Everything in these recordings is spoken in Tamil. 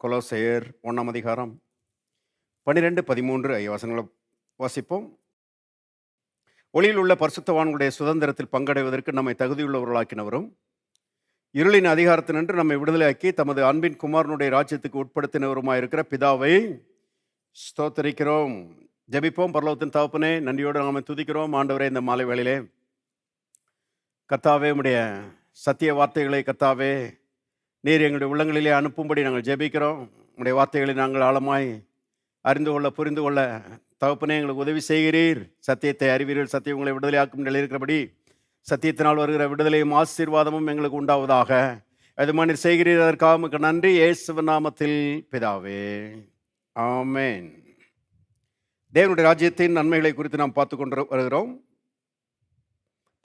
கொலோசையர் 1 அதிகாரம் 12, 13 ஆகிய வசனங்களை வாசிப்போம். ஒளியில் உள்ள பரிசுத்தவான்களுடைய சுதந்திரத்தில் பங்கடைவதற்கு நம்மை தகுதியுள்ளவர்களாக்கினவரும் இருளின் அதிகாரத்தினின்று நம்மை விடுதலையாக்கி தமது அன்பின் குமாரனுடைய ராஜ்யத்துக்கு உட்படுத்தினவருமாயிருக்கிற பிதாவை ஸ்தோத்தரிக்கிறோம். ஜெபிப்போம். பரலோகத்தின் தகப்பனே, நன்றியோடு நாம துதிக்கிறோம். ஆண்டவரே, இந்த மாலை வேளையிலே கர்த்தாவே, உம்முடைய சத்திய வார்த்தைகளை கர்த்தாவே நீர் எங்களுடைய உள்ளங்களிலே அனுப்பும்படி நாங்கள் ஜெபிக்கிறோம். உம்முடைய வார்த்தைகளை நாங்கள் ஆழமாய் அறிந்து கொள்ள, புரிந்து கொள்ள தகப்பனே எங்களுக்கு உதவி செய்கிறீர். சத்தியத்தை அறிவீர்கள், சத்தியம் உங்களை விடுதலையாக்கும் நிலையில் இருக்கிறபடி சத்தியத்தினால் வருகிற விடுதலையும் ஆசீர்வாதமும் எங்களுக்கு உண்டாவதாக. அது மாதிரி செய்கிறீர், அதற்காக உமக்கு நன்றி. இயேசுவின் நாமத்தில் பிதாவே, ஆமென். தேவனுடைய ராஜ்யத்தின் நன்மைகளை குறித்து நாம் பார்த்து கொண்டு வருகிறோம்.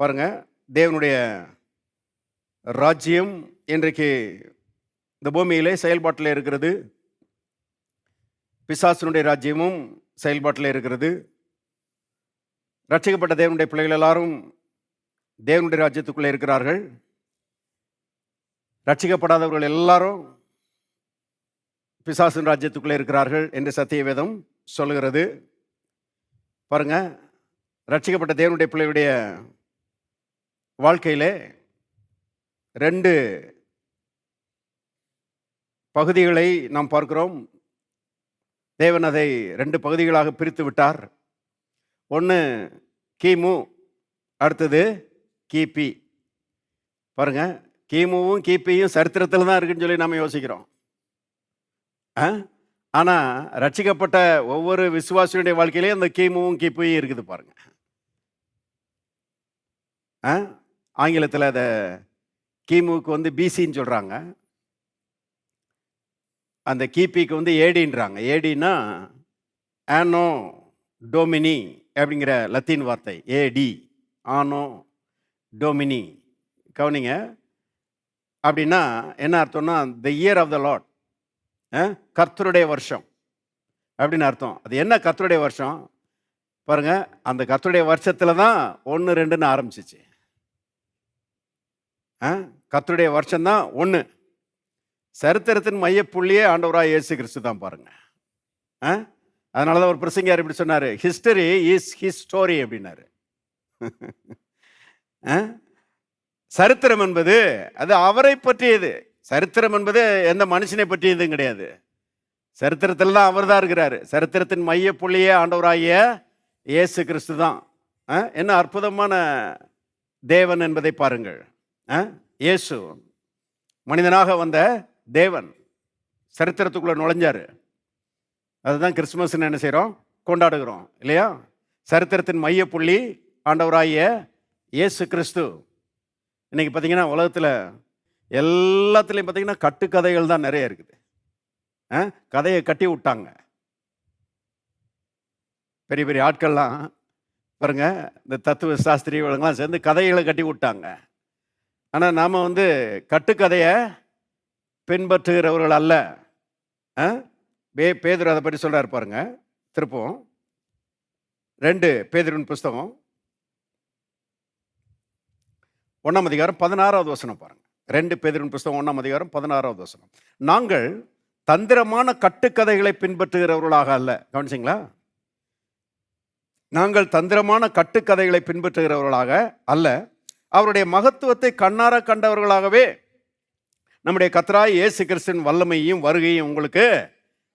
பாருங்க, தேவனுடைய ராஜ்யம் இன்றைக்கு இந்த பூமியிலே செயல்பாட்டில் இருக்கிறது. பிசாசினுடைய ராஜ்யமும் செயல்பாட்டில் இருக்கிறது. ரட்சிக்கப்பட்ட தேவனுடைய பிள்ளைகள் எல்லாரும் தேவனுடைய ராஜ்யத்துக்குள்ளே இருக்கிறார்கள். ரட்சிக்கப்படாதவர்கள் எல்லாரும் பிசாசின் ராஜ்யத்துக்குள்ளே இருக்கிறார்கள் என்று சத்திய வேதம் சொல்கிறது. பாருங்க, ரட்சிக்கப்பட்ட தேவனுடைய பிள்ளையுடைய வாழ்க்கையிலே 2 பகுதிகளை நாம் பார்க்கிறோம். தேவன் அதை 2 பகுதிகளாக பிரித்து விட்டார். ஒன்று கிமு, அடுத்தது கிபி. பாருங்க, கிமுவும் கிபியும் சரித்திரத்தில் தான் இருக்குன்னு சொல்லி நம்ம யோசிக்கிறோம். ஆனால் ரட்சிக்கப்பட்ட ஒவ்வொரு விசுவாசியுடைய வாழ்க்கையிலையும் அந்த கிமுவும் கிபியும் இருக்குது. பாருங்க, ஆங்கிலத்தில் அதை கிமுவுக்கு வந்து பிசின்னு சொல்கிறாங்க, அந்த கிபிக்கு வந்து ஏடின்றாங்க. ஏடின்னா ஆனோ டோமினி அப்படிங்கிற லத்தீன் வார்த்தை. ஏடி, ஆனோ டோமினி. கவனிங்க, அப்படின்னா என்ன அர்த்தம்னா the year of the Lord, கர்த்தருடைய வருஷம் அப்படின்னு அர்த்தம். அது என்ன கர்த்தருடைய வருஷம்? பாருங்க, அந்த கர்த்தருடைய வருஷத்தில் தான் 1, 2ன்னு ஆரம்பிச்சிச்சு. கர்த்தருடைய வருஷம்தான் 1. சரித்திரத்தின் மையப்புள்ளியே ஆண்டவராக இயேசு கிறிஸ்து தான். பாருங்க, அதனால தான் ஒரு பிரசங்கியார் இப்படி சொன்னார், ஹிஸ்டரி இஸ் ஹிஸ் ஸ்டோரி அப்படின்னாரு. சரித்திரம் என்பது அது அவரை பற்றியது. சரித்திரம் என்பது எந்த மனுஷனை பற்றியதும் கிடையாது. சரித்திரத்தில் தான் அவர் தான் இருக்கிறாரு. சரித்திரத்தின் மையப்புள்ளியே ஆண்டவராகிய இயேசு கிறிஸ்து தான். என்ன அற்புதமான தேவன் என்பதை பாருங்கள். இயேசு மனிதனாக வந்த தேவன் சரித்திரத்துக்குள்ள நுழைஞ்சாரு. அதுதான் கிறிஸ்துமஸ்ன்னு என்ன செய்கிறோம், கொண்டாடுகிறோம் இல்லையா? சரித்திரத்தின் மையப்புள்ளி ஆண்டவராகிய இயேசு கிறிஸ்து. இன்னைக்கு பார்த்தீங்கன்னா உலகத்தில் எல்லாத்துலேயும் பார்த்தீங்கன்னா கட்டுக்கதைகள் தான் நிறைய இருக்குது. கதையை கட்டி விட்டாங்க. பெரிய பெரிய ஆட்கள்லாம் பாருங்க, இந்த தத்துவ சாஸ்திரியவர்கள்லாம் சேர்ந்து கதைகளை கட்டி விட்டாங்க. ஆனால் நாம் வந்து கட்டுக்கதையை பின்பற்றுகிறவர்கள் அல்ல. பேதுரு அதை பற்றி சொல்கிறார். பாருங்க, திருப்பம் 2 பேதுருவின் புஸ்தகம் 1 அதிகாரம் 16வது வசனம் பாருங்க. 2 பேதுருவின் புஸ்தகம் 1 அதிகாரம் 16வது வசனம். நாங்கள் தந்திரமான கட்டுக்கதைகளை பின்பற்றுகிறவர்களாக அல்ல. கவனிச்சிங்களா? நாங்கள் தந்திரமான கட்டுக்கதைகளை பின்பற்றுகிறவர்களாக அல்ல, அவருடைய மகத்துவத்தை கண்ணார கண்டவர்களாகவே நம்முடைய கர்த்தராகிய இயேசு கிறிஸ்துவின் வல்லமையையும் வருகையும் உங்களுக்கு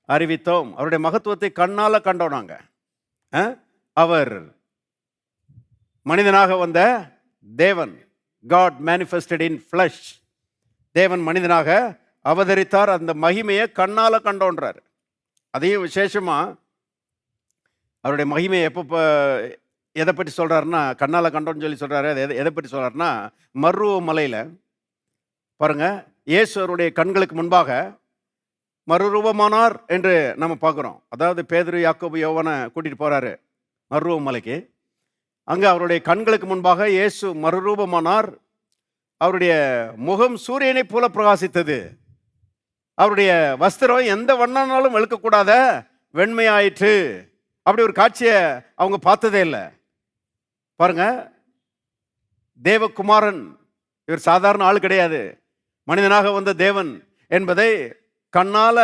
அறிவித்தோம். அவருடைய மகத்துவத்தை கண்ணால கண்டோம் நாங்க. அவர் மனிதனாக வந்த தேவன், காட் மேனிஃபெஸ்டட் இன் ஃப்ளஷ். தேவன் மனிதனாக அவதரித்தார். அந்த மகிமையை கண்ணால கண்டோன்றார். அதையும் விசேஷமா அவருடைய மகிமையை எப்போ எதை பற்றி சொல்கிறாருன்னா, கண்ணால் கண்டோன்னு சொல்லி சொல்கிறாரு. அது எதை பற்றி சொல்கிறாருன்னா, மர்ருவ மலையில் பாருங்க, இயேசு அவருடைய கண்களுக்கு முன்பாக மறுரூபமானார் என்று நம்ம பார்க்குறோம். அதாவது பேதுரு, யாக்கோபு, யோவானை கூட்டிகிட்டு போகிறாரு மர்ருவ மலைக்கு. அங்கே அவருடைய கண்களுக்கு முன்பாக இயேசு மறுரூபமானார். அவருடைய முகம் சூரியனை போல பிரகாசித்தது. அவருடைய வஸ்திரம் எந்த வண்ணனாலும் வெளுக்கக்கூடாத வெண்மையாயிற்று. அப்படி ஒரு காட்சியை அவங்க பார்த்ததே இல்லை. பாருங்க, தேவகுமாரன், இவர் சாதாரண ஆள் கிடையாது, மனிதனாக வந்த தேவன் என்பதை கண்ணால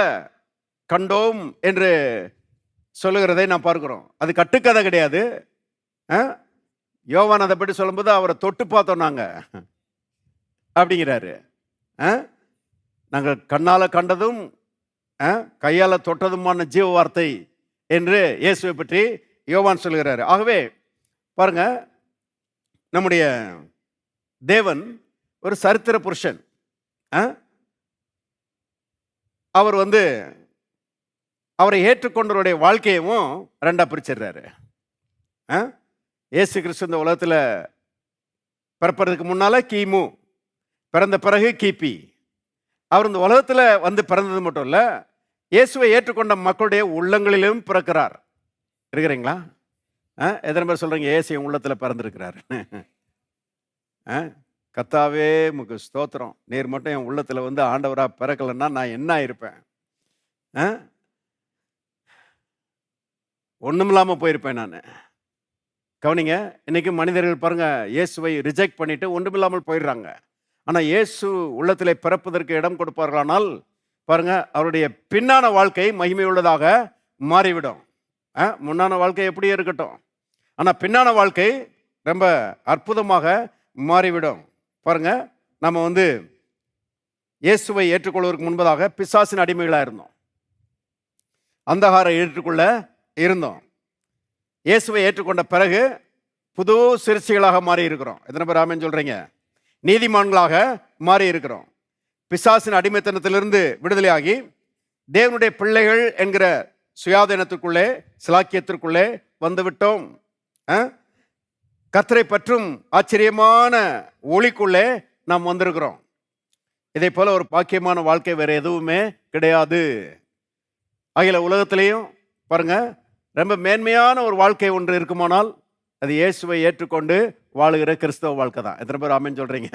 கண்டோம் என்று சொல்லுகிறதை நாம் பார்க்கிறோம். அது கட்டுக்கதை கிடையாது. யோவான் அதை பற்றி சொல்லும்போது அவரை தொட்டு பார்த்தோம் நாங்க அப்படிங்கிறாரு. நாங்கள் கண்ணால கண்டதும் கையால தொட்டதுமான ஜீவ வார்த்தை என்று இயேசுவை பற்றி யோவான் சொல்கிறாரு. ஆகவே பாருங்க, நம்முடைய தேவன் ஒரு சரித்திர புருஷன். அவர் அவரை ஏற்றுக்கொண்டவருடைய வாழ்க்கையும் ரெண்டா பிரிச்சிடுறாரு. இயேசு கிறிஸ்து இந்த உலகத்தில் பிறப்பதற்கு முன்னால கிமு, பிறந்த பிறகு கிபி. அவர் இந்த உலகத்தில் பிறந்தது மட்டும் இல்லை, இயேசுவை ஏற்றுக்கொண்ட மக்களுடைய உள்ளங்களிலும் பிறக்கிறார். இருக்கிறீங்களா? எத்தனை பேர் சொல்றீங்க இயேசு என் உள்ளத்தில் பிறந்திருக்கிறார்? கர்த்தாவே உமக்கு ஸ்தோத்திரம், நீர் மட்டும் என் உள்ளத்தில் ஆண்டவராக பிறக்கலைன்னா நான் என்ன இருப்பேன்? ஒன்றுமில்லாமல் போயிருப்பேன் நான். கவனிங்க, இன்னைக்கு மனிதர்கள் பாருங்க இயேசுவை ரிஜெக்ட் பண்ணிட்டு ஒன்றுமில்லாமல் போயிடுறாங்க. ஆனால் இயேசு உள்ளத்திலே பிறப்பதற்கு இடம் கொடுப்பார்களானால் பாருங்க, அவருடைய பின்னான வாழ்க்கை மகிமை உள்ளதாக மாறிவிடும். முன்னான வாழ்க்கை எப்படியே இருக்கட்டும், ஆனால் பின்னான வாழ்க்கை ரொம்ப அற்புதமாக மாறிவிடும். பாருங்க, நம்ம இயேசுவை ஏற்றுக்கொள்வதற்கு முன்பதாக பிசாசின் அடிமைகளாக இருந்தோம், அந்தகார ஏற்றுக்கொள்ள இருந்தோம். இயேசுவை ஏற்றுக்கொண்ட பிறகு புது சிறுசிகளாக மாறி இருக்கிறோம். எத்தனை பேர் ஆமென் சொல்றீங்க? நீதிமான்களாக மாறி இருக்கிறோம். பிசாசின் அடிமைத்தனத்திலிருந்து விடுதலையாகி தேவனுடைய பிள்ளைகள் என்கிற சுயாதீனத்திற்குள்ளே, சிலாக்கியத்திற்குள்ளே வந்துவிட்டோம். கர்த்தரை பற்றும் ஆச்சரியமான ஒளிக்குள்ளே நாம் வந்திருக்கிறோம். இதை போல ஒரு பாக்கியமான வாழ்க்கை வேற எதுவுமே கிடையாது. அகில உலகத்திலையும் பாருங்க, ரொம்ப மேன்மையான ஒரு வாழ்க்கை ஒன்று இருக்குமானால் அது இயேசுவை ஏற்றுக்கொண்டு வாழுகிற கிறிஸ்தவ வாழ்க்கை தான். எத்தனை பேர் ஆமென் சொல்றீங்க?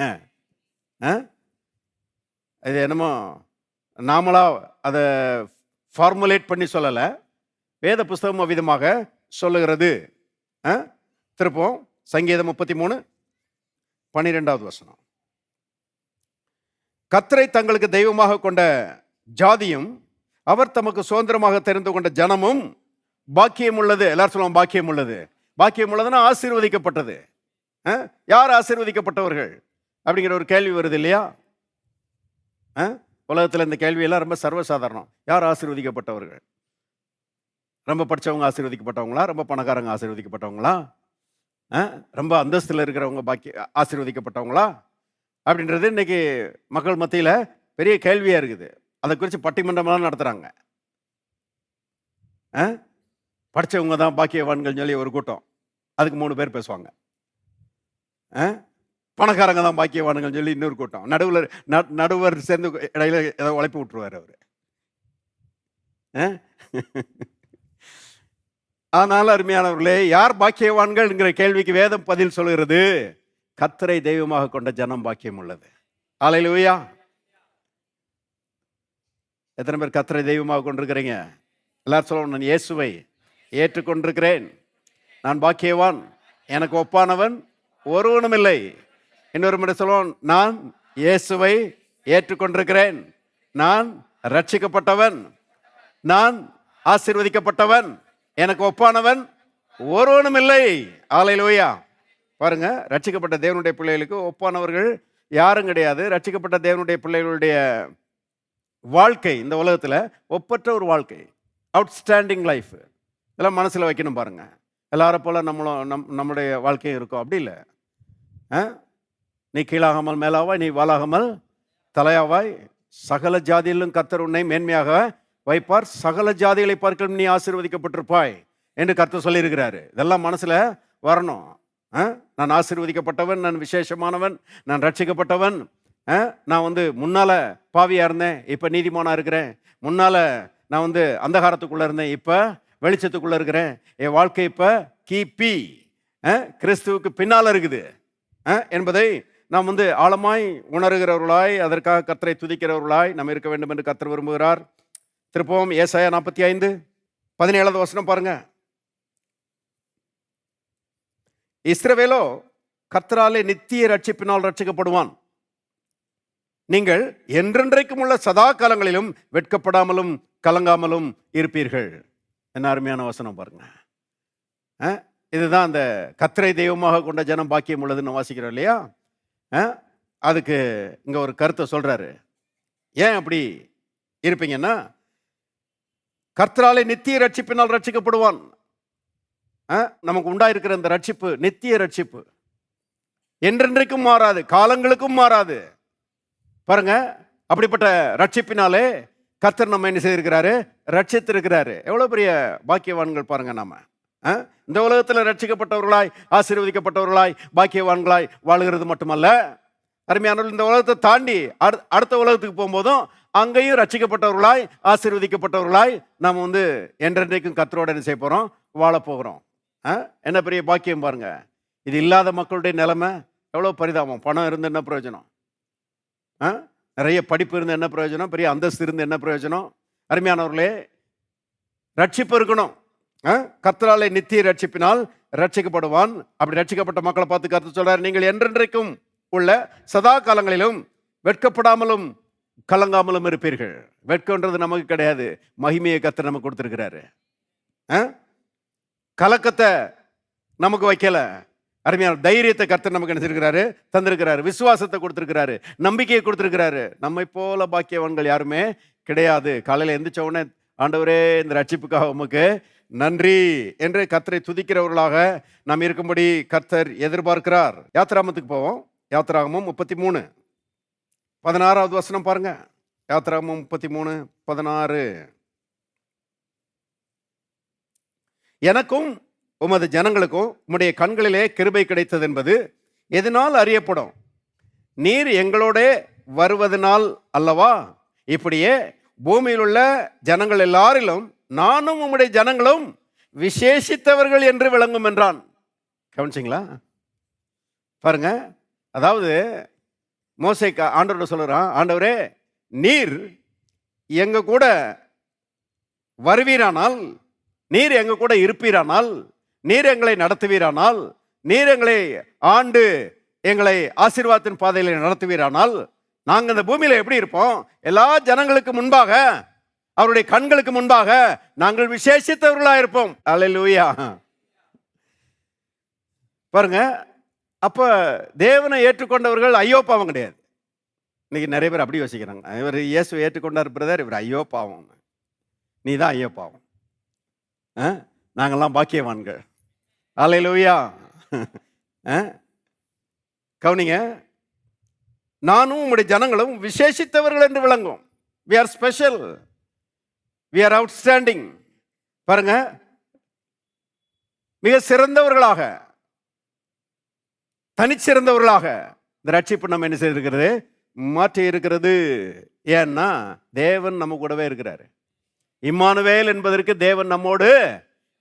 இது என்னமோ நாமளா அதை ஃபார்முலேட் பண்ணி சொல்லலை, வேத புஸ்தகம் அவ்விதமாக சொல்லுகிறது. திருப்போம் சங்கீதம் 33:12 வசனம். கர்த்தரை தங்களுக்கு தெய்வமாக கொண்ட ஜாதியும் அவர் தமக்கு சுதந்திரமாக தெரிந்து கொண்ட ஜனமும் பாக்கியம் உள்ளது. எல்லாரும் சொல்லுவோம் பாக்கியம் உள்ளது. பாக்கியம் உள்ளதுன்னா ஆசீர்வதிக்கப்பட்டது. யார் ஆசீர்வதிக்கப்பட்டவர்கள் அப்படிங்கிற ஒரு கேள்வி வருது இல்லையா? உலகத்தில் இந்த கேள்வியெல்லாம் ரொம்ப சர்வசாதாரணம். யார் ஆசீர்வதிக்கப்பட்டவர்கள்? ரொம்ப படித்தவங்க ஆசீர்வதிக்கப்பட்டவங்களா? ரொம்ப பணக்காரங்க ஆசீர்வதிக்கப்பட்டவங்களா? ரொம்ப அந்தஸ்தில் இருக்கிறவங்க ஆசீர்வதிக்கப்பட்டவங்களா அப்படின்றது இன்னைக்கு மக்கள் மத்தியில் பெரிய கேள்வியாக இருக்குது. அதை குறித்து பட்டிமன்றமெல்லாம் நடத்துகிறாங்க. படித்தவங்க தான் பாக்கியவான்கள் சொல்லி ஒரு கூட்டம், அதுக்கு 3 பேர் பேசுவாங்க. பணக்காரங்க தான் பாக்கியவான்கள் சொல்லி இன்னொரு கூட்டம், நடுவர் சேர்ந்து இடையில ஏதோ உழைப்பு விட்டுருவார் அவர். ஆனால் அருமையானவர்களே, யார் பாக்கியவான்கள் என்கிற கேள்விக்கு வேதம் பதில் சொல்கிறது. கர்த்தரை தெய்வமாக கொண்ட ஜனம் பாக்கியம் உள்ளது. அல்லேலூயா. எத்தனை பேர் கர்த்தரை தெய்வமாக கொண்டிருக்கிறீங்க? எல்லாரும் சொல்லணும், நான் இயேசுவை ஏற்றுக்கொண்டிருக்கிறேன், நான் பாக்கியவான், எனக்கு ஒப்பானவன் ஒருவனும் இல்லை. இன்னொரு முறை சொல்லுவோம், நான் இயேசுவை ஏற்றுக்கொண்டிருக்கிறேன், நான் ரட்சிக்கப்பட்டவன், நான் ஆசீர்வதிக்கப்பட்டவன், எனக்கு ஒப்பானவன் ஒருவனும் இல்லை. அல்லேலூயா. பாருங்க, ரட்சிக்கப்பட்ட தேவனுடைய பிள்ளைகளுக்கு ஒப்பானவர்கள் யாரும் கிடையாது. ரட்சிக்கப்பட்ட தேவனுடைய பிள்ளைகளுடைய வாழ்க்கை இந்த உலகத்தில் ஒப்பற்ற ஒரு வாழ்க்கை, அவுட்ஸ்டாண்டிங் லைஃப். இதெல்லாம் மனசில் வைக்கணும். பாருங்க, எல்லாரும் போல நம்முடைய வாழ்க்கையும் இருக்கும். அப்படி இல்லை. நீ கீழாகாமல் மேலாவாய், நீ வாலாகாமல் தலையாவாய், சகல ஜாதியிலும் கர்த்தர் உன்னை மேன்மையாக வைப்பார், சகல ஜாதிகளை பார்க்க நீ ஆசீர்வதிக்கப்பட்டிருப்பாய் என்று கர்த்தர் சொல்லியிருக்கிறாரு. இதெல்லாம் மனசில் வரணும். நான் ஆசீர்வதிக்கப்பட்டவன், நான் விசேஷமானவன், நான் ரட்சிக்கப்பட்டவன். நான் முன்னால பாவியா இருந்தேன், இப்போ நீதிமானா இருக்கிறேன். முன்னால நான் அந்தகாரத்துக்குள்ள இருந்தேன், இப்போ வெளிச்சத்துக்குள்ள இருக்கிறேன். என் வாழ்க்கை இப்போ கிபி கிறிஸ்துவுக்கு பின்னால் இருக்குது என்பதை நாம் ஆழமாய் உணர்கிறவர்களாய், அதற்காக கர்த்தரை துதிக்கிறவர்களாய் நாம் இருக்க வேண்டும் என்று கர்த்தர் விரும்புகிறார். திருப்பவும் ஏசாயா 45:17 வசனம் பாருங்க. இஸ்ரவேலோ கர்த்தராலே நித்திய ரட்சிப்பினால் ரட்சிக்கப்படுவான். நீங்கள் என்றென்றைக்கும் உள்ள சதா காலங்களிலும் வெட்கப்படாமலும் கலங்காமலும் இருப்பீர்கள். என்ன அருமையான வசனம் பாருங்க. இதுதான் அந்த கர்த்தரை தெய்வமாக கொண்ட ஜனம் பாக்கியம் உள்ளதுன்னு வாசிக்கிறோம் இல்லையா? அதுக்கு இங்க ஒரு கருத்தை சொல்றாரு. ஏன் அப்படி இருப்பீங்கன்னா, கர்த்தராலே நித்திய ரட்சிப்பினால் ரட்சிக்கப்படுவான். நமக்கு உண்டாயிருக்கிற இந்த ரட்சிப்பு நித்திய ரட்சிப்பு, என்றென்றைக்கும் மாறாது, காலங்களுக்கும் மாறாது. பாருங்க, அப்படிப்பட்ட ரட்சிப்பினாலே கர்த்தர் நம்ம என்ன செய்திருக்கிறாரு? ரட்சித்திருக்கிறாரு. எவ்வளவு பெரிய பாக்கியவான்கள் பாருங்க. நாம இந்த உலகத்தில் ரட்சிக்கப்பட்டவர்களாய், ஆசீர்வதிக்கப்பட்டவர்களாய், பாக்கியவான்களாய் வாழுகிறது மட்டுமல்ல, அருமையானவர்கள், இந்த உலகத்தை தாண்டி அடுத்த உலகத்துக்கு போகும்போதும் அங்கேயும் ரட்சிக்கப்பட்டவர்களாய், ஆசீர்வதிக்கப்பட்டவர்களாய் நாம் என்றென்றைக்கும் கர்த்தரோட என்ன செய்ய போறோம்? வாழ போகிறோம். என்ன பெரிய பாக்கியம் பாருங்க. இது இல்லாத மக்களுடைய நிலைமை எவ்வளவு பரிதாபம். பணம் இருந்து என்ன பிரயோஜனம்? நிறைய படிப்பு இருந்து என்ன பிரயோஜனம்? பெரிய அந்தஸ்து இருந்து என்ன பிரயோஜனம்? அருமையானவர்களே, ரட்சிப்பு இருக்கணும். கர்த்தராலே நித்திய ரட்சிப்பினால் ரட்சிக்கப்படுவான். அப்படி ரட்சிக்கப்பட்ட மக்களை பார்த்து கர்த்தர் சொல்றாரு, நீங்கள் என்றென்றைக்கும் உள்ள சதா காலங்களிலும் வெட்கப்படாமலும் கலங்காமலும் இருப்பீர்கள். வெட்கம்ன்றது நமக்கு கிடையாது, மகிமையை கர்த்தர் நமக்கு கொடுத்திருக்கிறாரு. கலக்கத்தை நமக்கு வைக்கல, அருமையான தைரியத்தை கர்த்தர் நமக்கு என்ன செய்திருக்கிறாரு? தந்திருக்கிறாரு. விசுவாசத்தை கொடுத்திருக்கிறாரு, நம்பிக்கையை கொடுத்திருக்கிறாரு. நம்மை போல பாக்கியவான்கள் யாருமே கிடையாது. காலையில் எந்திரிச்ச உடனே, ஆண்டவரே இந்த ரட்சிப்புக்காக உமக்கு நன்றி என்று கர்த்தரை துதிக்கிறவர்களாக நாம் இருக்கும்படி கர்த்தர் எதிர்பார்க்கிறார். யாத்திராகமத்துக்கு போவோம். யாத்திராகமம் 33 16வது வசனம் பாருங்க. யாத்திராகமம் 33 16. எனக்கும் உமது ஜனங்களுக்கும் உம்முடைய கண்களிலே கிருபை கிடைத்தது என்பது எதனால் அறியப்படும்? நீர் எங்களோட வருவதனால் அல்லவா? இப்படியே பூமியில் உள்ள ஜனங்கள் எல்லாரிலும் நானும் உம்முடைய ஜனங்களும் விசேஷித்தவர்கள் என்று விளங்கும் என்றான். கவனிச்சிங்களா? பாருங்க, அதாவது மோசே ஆண்டவரோட சொல்றான், ஆண்டவரே நீர் எங்க கூட வருவீரானால், நீர் எங்க கூட இருப்பீரானால், நீர் எங்களை நடத்துவீரானால், நீர் எங்களை ஆண்டு எங்களை ஆசீர்வாதத்தின் பாதையில் நடத்துவீரானால், நாங்கள் இந்த பூமியில எப்படி இருப்போம்? எல்லா ஜனங்களுக்கு முன்பாக, அவருடைய கண்களுக்கு முன்பாக நாங்கள் விசேஷித்தவர்களாக இருப்போம். அல்லேலூயா. பாருங்க, அப்ப தேவனை ஏற்றுக்கொண்டவர்கள் ஐயோ பாவம் கிடையாது. இன்னைக்கு நிறைய பேர் அப்படி யோசிக்கிறாங்க. இவர் இயேசுவை ஏற்றுக்கொண்டார் பிரதர், இவர் ஐயோ பாவம், நீ தான் ஐயோ பாவம், நாங்கள்லாம் பாக்கியவான்கள். அல்லேலூயா. கவனிங்க, நானும் உங்களுடைய ஜனங்களும் விசேஷித்தவர்கள் என்று விளங்கும். we are special, we are outstanding. பாருங்க, மிக சிறந்தவர்களாக, தனிச்சிறந்தவர்களாக இந்த ரட்சிப்பு நம்ம என்ன செய்திருக்கிறது? மாற்றி இருக்கிறது. ஏன்னா தேவன் நம்ம கூடவே இருக்கிறாரு. இம்மானுவேல் என்பதற்கு தேவன் நம்மோடு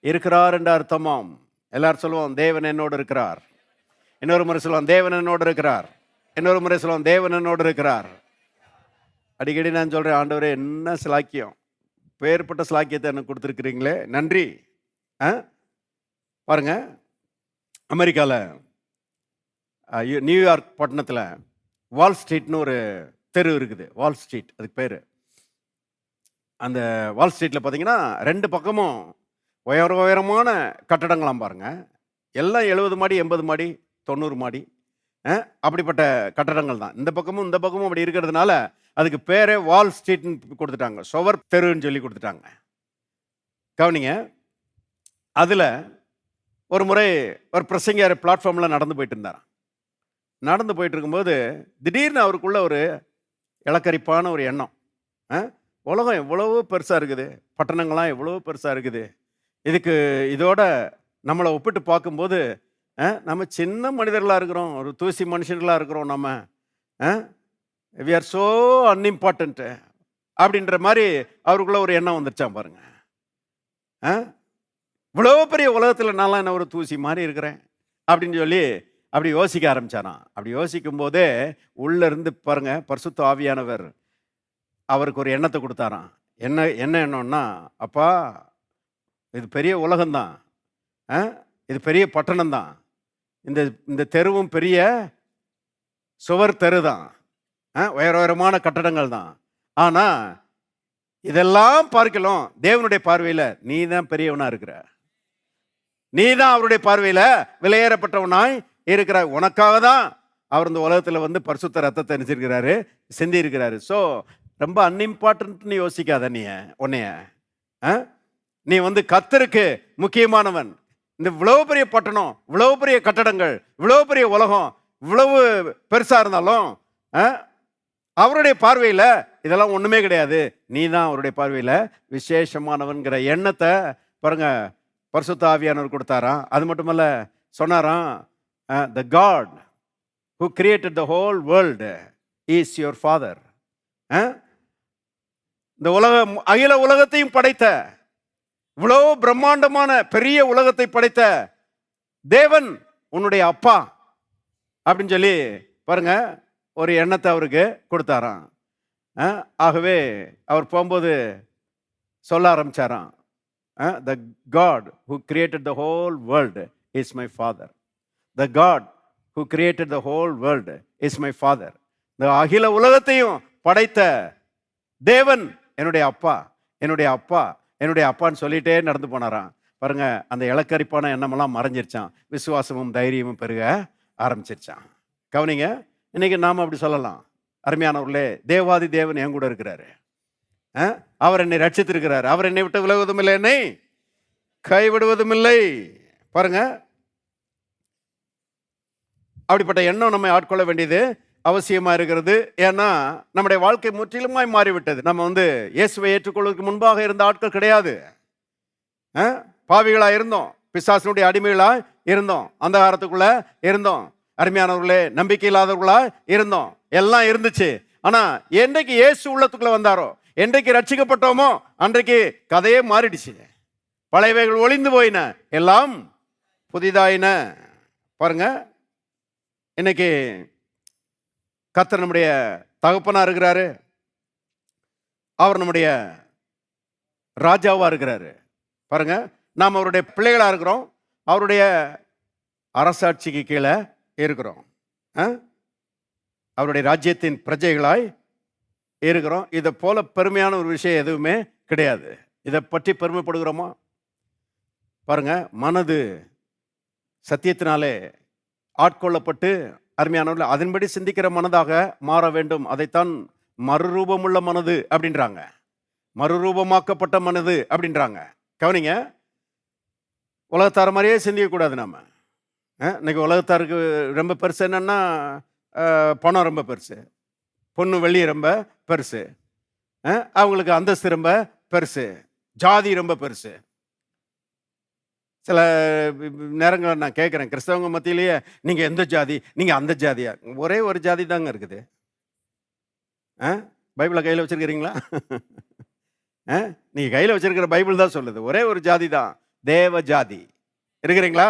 இருக்கிறார் என்ற அர்த்தமாம். எல்லாரும் சொல்லுவோம், தேவன் என்னோடு இருக்கிறார். இன்னொரு முறை சொல்லுவோம், தேவன் என்னோடு இருக்கிறார். இன்னொரு முறை சொல்லுவோம், தேவன் என்னோடு இருக்கிறார். அடிக்கடி நான் சொல்றேன், ஆண்டவரே என்ன சிலாக்கியம், பேர்பட்ட சிலாக்கியத்தை எனக்கு கொடுத்துருக்கிறீங்களே, நன்றி. பாருங்க, அமெரிக்காவில் நியூயார்க் பட்டணத்தில் வால் ஸ்ட்ரீட்னு ஒரு தெரு இருக்குது. வால் ஸ்ட்ரீட் அதுக்கு பேர். அந்த வால் ஸ்ட்ரீட்டில் பார்த்தீங்கன்னா 2 பக்கமும் உயரமான கட்டடங்களாம் பாருங்க. எல்லாம் 70 மாடி 80 மாடி 90 மாடி அப்படிப்பட்ட கட்டடங்கள் தான். இந்த பக்கமும் இந்த பக்கமும் அப்படி இருக்கிறதுனால அதுக்கு பேரே வால் ஸ்ட்ரீட்னு கொடுத்துட்டாங்க, சுவர் தெருன்னு சொல்லி கொடுத்துட்டாங்க. கவனிங்க, அதில் ஒரு முறை ஒரு பிரசங்கியார் பிளாட்ஃபார்மில் நடந்து போயிட்டு இருந்தார். நடந்து போயிட்டு இருக்கும்போது திடீர்னு அவருக்குள்ள ஒரு இலக்கரிப்பான ஒரு எண்ணம், உலகம் எவ்வளவோ பெருசாக இருக்குது, பட்டணங்கள்லாம் எவ்வளோ பெருசாக இருக்குது, இதோட நம்மளை ஒப்பிட்டு பார்க்கும்போது நம்ம சின்ன மனிதர்களாக இருக்கிறோம், ஒரு தூசி மனுஷர்களாக இருக்கிறோம், நம்ம வி ஆர் ஸோ அன்இம்பார்ட்டன்ட்டு அப்படின்ற மாதிரி அவருக்குள்ள ஒரு எண்ணம் வந்துருச்சான் பாருங்க. இவ்வளோ பெரிய உலகத்தில் நான்லாம் என்ன ஒரு தூசி மாதிரி இருக்கிறேன் அப்படின்னு சொல்லி அப்படி யோசிக்க ஆரம்பிச்சாராம். அப்படி யோசிக்கும் போதே உள்ள இருந்து பாருங்க, பரிசுத்த ஆவியானவர் அவருக்கு ஒரு எண்ணத்தை கொடுத்தாராம். என்ன எண்ணம்னா, அப்பா இது பெரிய உலகம்தான், இது பெரிய பட்டணம் தான், இந்த தெருவும் பெரிய சுவர் தெரு தான், உயரமான கட்டடங்கள் தான். ஆனா இதெல்லாம் பார்க்கலாம் தேவனுடைய பார்வையில நீ தான் பெரியவனா இருக்கிற. நீ தான் அவருடைய பார்வையில விலையேறப்பட்டவனாய் இருக்கிற. உனக்காக தான் அவர் இந்த உலகத்துல வந்து பரிசுத்த ரத்தத்தை நினைச்சிருக்கிறாரு, சிந்தி இருக்கிறாரு. ஸோ ரொம்ப அன்இம்பார்ட்டன்ட்னு யோசிக்காத நீ உன்னைய. நீ வந்து கர்த்தருக்கு முக்கியமானவன். இந்த இவ்வளவு பெரிய பட்டணம், இவ்வளவு பெரிய கட்டடங்கள், இவ்வளவு பெரிய உலகம், இவ்வளவு பெருசா இருந்தாலும் அவருடைய பார்வையில இதெல்லாம் ஒண்ணுமே கிடையாது. நீ தான் அவருடைய பார்வையில விசேஷமானவன்கிற எண்ணத்தை பாருங்க பரிசுத்த ஆவியானவர் கொடுத்தாராம். அது மட்டுமல்ல சொன்னாராம், the God who created the whole world is your father. இந்த அகில உலகத்தையும் படைத்த, இவ்வளவு பிரம்மாண்டமான பெரிய உலகத்தை படைத்த தேவன் உன்னுடைய அப்பா அப்படின்னு சொல்லி பாருங்க ஒரு எண்ணத்தை அவருக்கு கொடுத்தாராம். ஆகவே அவர் போகும்போது சொல்ல ஆரம்பிச்சாராம், the God who created the whole world is my father. The God who created the whole world is my father. இந்த அகில உலகத்தையும் படைத்த தேவன் என்னுடைய அப்பா, என்னுடைய அப்பா, என்னுடைய அப்பான்னு சொல்லிட்டே நடந்து போனாராம். பாருங்க அந்த இலக்கரிப்பான எண்ணமெல்லாம் மறைஞ்சிருச்சான். விசுவாசமும் தைரியமும் பெருக ஆரம்பிச்சிருச்சான். கவனிங்க, இன்னைக்கு நாம அப்படி சொல்லலாம், அருமையானவர்களே, தேவாதி தேவன் என் கூட இருக்கிறாரு, அவர் என்னை ரட்சித்திருக்கிறார், அவர் என்னை விட்டு விலகுவதும் இல்லை, என்னை கைவிடுவதும் இல்லை. பாருங்க அப்படிப்பட்ட எண்ணம் நம்ம ஆட்கொள்ள வேண்டியது அவசியமா இருக்கிறது. ஏன்னா நம்முடைய வாழ்க்கை முற்றிலுமாய் மாறிவிட்டது. நம்ம வந்து இயேசுவை ஏற்றுக்கொள்வதற்கு முன்பாக இருந்த ஆட்கள் கிடையாது. பாவிகளா இருந்தோம், பிசாசினுடைய அடிமைகளா இருந்தோம், அந்தகாரத்துக்குள்ள இருந்தோம், அருமையானவர்களே நம்பிக்கை இல்லாதவர்களா இருந்தோம், எல்லாம் இருந்துச்சு. ஆனா என்றைக்கு இயேசு உள்ளத்துக்குள்ள வந்தாரோ, என்றைக்கு ரட்சிக்கப்பட்டோமோ அன்றைக்கு கதையே மாறிடுச்சு. பழையவைகள் ஒளிந்து போயின, எல்லாம் புதிதாயின. பாருங்க இன்னைக்கு கர்த்தர் நம்முடைய தகப்பனா இருக்கிறாரு, அவர் நம்முடைய ராஜாவா இருக்கிறாரு. பாருங்க நாம் அவருடைய பிள்ளைகளா இருக்கிறோம், அவருடைய அரசாட்சிக்கு கீழே இருக்கிறோம், அவருடைய ராஜ்யத்தின் பிரஜைகளாய் இருக்கிறோம். இதை போல பெருமையான ஒரு விஷயம் எதுவுமே கிடையாது. இதை பற்றி பெருமைப்படுகிறோமா? பாருங்க மனது சத்தியத்தினாலே ஆட்கொள்ளப்பட்டு அருமையானவர்கள் அதன்படி சிந்திக்கிற மனதாக மாற வேண்டும். அதைத்தான் மறுரூபமுள்ள மனது அப்படின்றாங்க, மறுரூபமாக்கப்பட்ட மனது அப்படின்றாங்க. கவனிங்க, உலகத்தார மாதிரியே சிந்திக்கக்கூடாது. நாம இன்னைக்கு உலகத்தாருக்கு ரொம்ப பெருசு என்னன்னா பணம் ரொம்ப பெருசு, பொண்ணு வெள்ளி ரொம்ப பெருசு, அவங்களுக்கு அந்தஸ்து ரொம்ப பெருசு, ஜாதி ரொம்ப பெருசு. சில நேரங்களில் நான் கேட்குறேன், கிறிஸ்தவங்க மத்தியிலேயே நீங்கள் எந்த ஜாதி, நீங்கள் அந்த ஜாதியா? ஒரே ஒரு ஜாதி தாங்க இருக்குது. பைபிளை கையில் வச்சுருக்கிறீங்களா? நீங்கள் கையில் வச்சிருக்கிற பைபிள் தான் சொல்லுது, ஒரே ஒரு ஜாதி தான், தேவ ஜாதி. இருக்கிறீங்களா?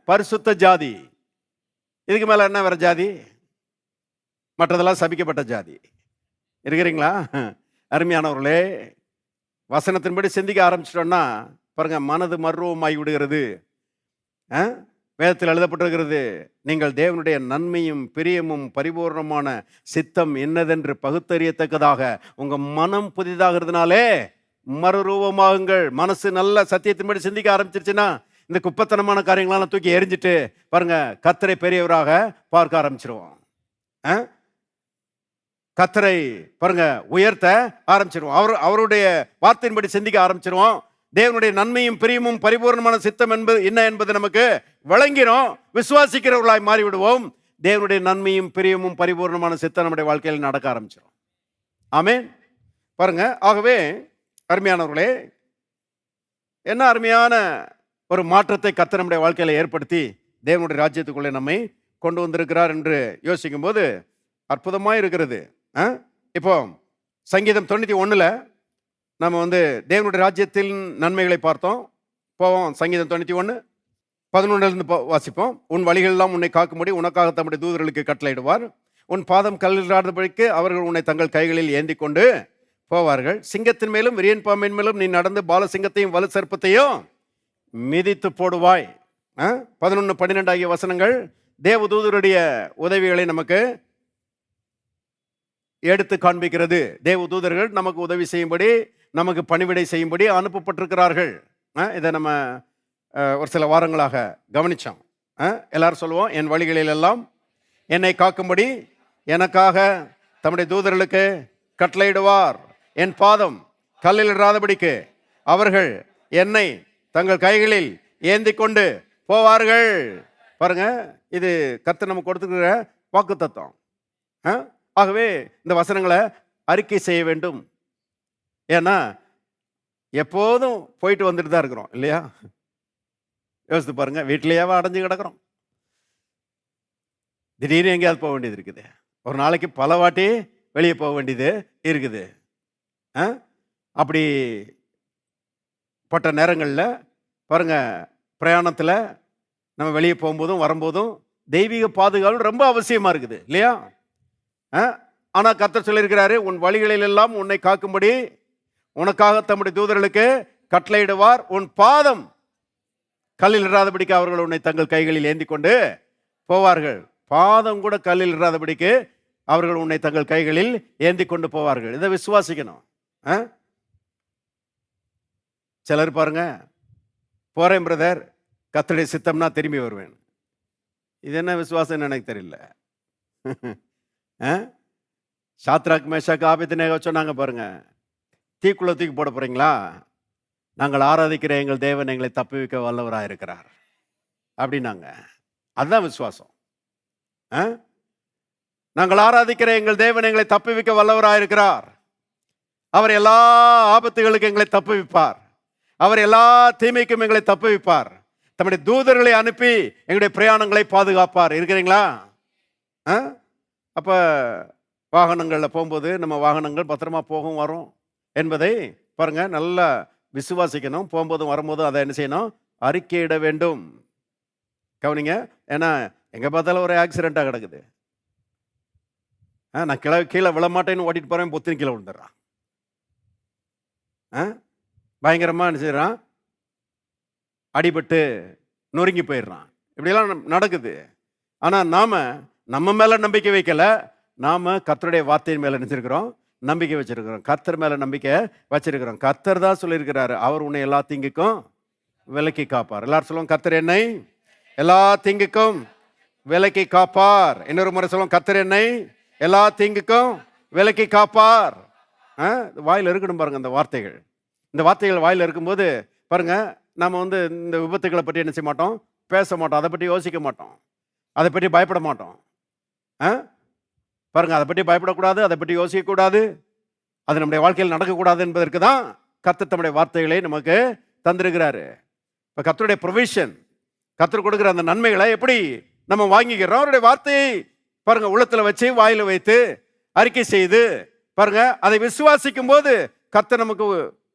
பரிசுத்த ஜாதி. இதுக்கு மேலே என்ன வேற ஜாதி? மற்றதெல்லாம் சபிக்கப்பட்ட ஜாதி. இருக்கிறீங்களா? அருமையானவர்களே, வசனத்தின்படி சிந்திக்க ஆரம்பிச்சிட்டோம்னா பாருங்க மனது மர்வமாகி விடுகிறது. வேதத்தில் எழுதப்பட்டிருக்கிறது, நீங்கள் தேவனுடைய நன்மையும் பிரியமும் பரிபூர்ணமான சித்தம் என்னதென்று பகுத்தறியத்தக்கதாக உங்க மனம் புதிதாகிறதுனாலே மறுரூபமாகுங்கள். மனசு நல்ல சத்தியத்தின்படி சிந்திக்க ஆரம்பிச்சிருச்சுன்னா இந்த குப்பத்தனமான காரியங்களெல்லாம் தூக்கி எரிஞ்சிட்டு பாருங்க கர்த்தரை பெரியவராக பார்க்க ஆரம்பிச்சிருவோம். கர்த்தரை பாருங்க உயர்த்த ஆரம்பிச்சிருவோம். அவருடைய வார்த்தையின்படி சிந்திக்க ஆரம்பிச்சிருவோம். தேவனுடைய நன்மையும் பிரியமும் பரிபூர்ணமான சித்தம் என்பது என்ன என்பது நமக்கு விளங்கிரும். விசுவாசிக்கிறவர்களாய் மாறிவிடுவோம். தேவனுடைய நன்மையும் பிரியமும் பரிபூர்ணமான சித்தம் நம்முடைய வாழ்க்கையில் நடக்க ஆரம்பிச்சிடும். ஆமென். பாருங்க, ஆகவே அருமையானவர்களே, என்ன அருமையான ஒரு மாற்றத்தை கர்த்தர் நம்முடைய வாழ்க்கையில ஏற்படுத்தி தேவனுடைய ராஜ்யத்துக்குள்ளே நம்மை கொண்டு வந்திருக்கிறார் என்று யோசிக்கும் போது அற்புதமாக இருக்கிறது. இப்போ சங்கீதம் 91 நம்ம வந்து தேவனுடைய ராஜ்யத்தின் நன்மைகளை பார்த்தோம். போவோம் சங்கீதம் 91:11 வாசிப்போம். உன் வழிகளெல்லாம் உன்னை காக்கும்படி உனக்காக தம்முடைய தூதர்களுக்கு கட்டளையிடுவார். உன் பாதம் கல்லிடாதபடிக்கு அவர்கள் உன்னை தங்கள் கைகளில் ஏந்தி கொண்டு போவார்கள். சிங்கத்தின் மேலும் விரியன் பாம்பின் மேலும் நீ நடந்து பாலசிங்கத்தையும் வலு சர்ப்பத்தையும் மிதித்து போடுவாய். 11-12 ஆகிய வசனங்கள் தேவதூதருடைய உதவிகளை நமக்கு எடுத்து காண்பிக்கிறது. தேவ தூதர்கள் நமக்கு உதவி செய்யும்படி, நமக்கு பணிவிடை செய்யும்படி அனுப்பப்பட்டிருக்கிறார்கள். இதை நம்ம ஒரு சில வாரங்களாக கவனித்தோம். எல்லாரும் சொல்லுவோம், என் வழிகளில் எல்லாம் என்னை காக்கும்படி எனக்காக தம்முடைய தூதர்களுக்கு கட்டளையிடுவார். என் பாதம் கல்லில் இடாதபடிக்கு அவர்கள் என்னை தங்கள் கைகளில் ஏந்தி கொண்டு போவார்கள். பாருங்க, இது கர்த்தர் நமக்கு கொடுத்துக்கிற வாக்கு தத்துவம். ஆகவே இந்த வசனங்களை அறிக்கை செய்ய வேண்டும். ஏன்னா எப்போதும் போயிட்டு வந்துட்டு தான் இருக்கிறோம் இல்லையா? யோசித்து பாருங்க, வீட்டிலேயாவா அடைஞ்சு கிடக்கிறோம்? திடீர்னு எங்கேயாவது போக வேண்டியது இருக்குது. ஒரு நாளைக்கு பல வாட்டி வெளியே போக வேண்டியது இருக்குது. அப்படி பட்ட நேரங்களில் பாருங்க, பிரயாணத்தில் நம்ம வெளியே போகும்போதும் வரும்போதும் தெய்வீக பாதுகாப்பு ரொம்ப அவசியமா இருக்குது இல்லையா? ஆனால் கர்த்தர் சொல்லியிருக்கிறாரு, உன் வழிகளில் எல்லாம் உன்னை காக்கும்படி உனக்காக தம்முடைய தூதர்களுக்கு கட்டளையிடுவார். உன் பாதம் கல்லில் இராதபடிக்கு அவர்கள் உன்னை தங்கள் கைகளில் ஏந்தி கொண்டு போவார்கள். பாதம் கூட கல்லில் இராதபடிக்கு அவர்கள் உன்னை தங்கள் கைகளில் ஏந்தி கொண்டு போவார்கள். இதை விசுவாசிக்கணும். சிலர் பாருங்க, போறேன் பிரதர், கர்த்தருடைய சித்தம்னா திரும்பி வருவேன். இது என்ன விசுவாசம் எனக்கு தெரியல. சாத்ராக் மேஷாக் ஆபேத்நேகோ சொன்னாங்க பாருங்க, தீக்குள்ள தூக்கி போட போறீங்களா? நாங்கள் ஆராதிக்கிற எங்கள் தேவன் எங்களை தப்புவிக்க வல்லவராக இருக்கிறார் அப்படின்னாங்க. அதுதான் விசுவாசம். நாங்கள் ஆராதிக்கிற எங்கள் தேவன் எங்களை தப்புவிக்க வல்லவராக இருக்கிறார். அவர் எல்லா ஆபத்துகளுக்கும் எங்களை தப்புவிப்பார். அவர் எல்லா தீமைக்கும் எங்களை தப்புவிப்பார். தம்முடைய தூதர்களை அனுப்பி எங்களுடைய பிரயாணங்களை பாதுகாப்பார். இருக்கிறீங்களா? அப்ப வாகனங்களில் போகும்போது நம்ம வாகனங்கள் பத்திரமா போகும் வரும் என்பதை பாருங்க, நல்லா விசுவாசிக்கணும். போகும்போதும் வரும்போதும் அதை என்ன செய்யணும்? அறிக்கையிட வேண்டும். கவனிங்க, ஏன்னா எங்க பார்த்தாலும் ஒரு ஆக்சிடென்ட்டாக கிடக்குது. நான் கீழே விழமாட்டேன்னு ஓட்டிட்டு போறேன், பொத்தின் கீழே விழுந்துடுறான். பயங்கரமா என்ன செய்யறான்? அடிபட்டு நொறுங்கி போயிடுறான். இப்படியெல்லாம் நடக்குது. ஆனா நம்ம மேல நம்பிக்கை வைக்கல, நாம கர்த்தருடைய வார்த்தையின் மேல நினைச்சிருக்கிறோம், நம்பிக்கை வச்சிருக்கிறோம். கர்த்தர் மேல நம்பிக்கை வச்சிருக்கிறோம். கர்த்தர் தான் சொல்லியிருக்கிறாரு, அவர் உன்னை எல்லா தீங்குக்கும் விலக்கி காப்பார். எல்லாரும் சொல்லுவோம், கர்த்தர் என்னை எல்லா தீங்குக்கும் விலக்கி காப்பார். இன்னொரு முறை சொல்லுவோம், கர்த்தர் என்னை எல்லா தீங்குக்கும் விலக்கி காப்பார். வாயில் இருக்கணும் பாருங்க அந்த வார்த்தைகள். இந்த வார்த்தைகள் வாயில் இருக்கும்போது பாருங்க, நம்ம இந்த விபத்துக்களை பற்றி என்ன செய்ய மாட்டோம்? பேச மாட்டோம். அதை பற்றி யோசிக்க மாட்டோம். அதை பற்றி பயப்பட மாட்டோம். பாருங்க, அதை பற்றி பயப்படக்கூடாது, அதை பற்றி யோசிக்கக்கூடாது, அது நம்முடைய வாழ்க்கையில் நடக்கக்கூடாது என்பதற்கு தான் கர்த்தர் தம்முடைய வார்த்தைகளை நமக்கு தந்திருக்கிறாரு. இப்போ கர்த்தருடைய ப்ரொவிஷன், கர்த்தர் கொடுக்குற அந்த நன்மைகளை எப்படி நம்ம வாங்கிக்கிறோம்? அவருடைய வார்த்தையை பாருங்க உள்ளத்துல வச்சு வாயில வைத்து அறிக்கை செய்து பாருங்க, அதை விசுவாசிக்கும் போது கர்த்தர் நமக்கு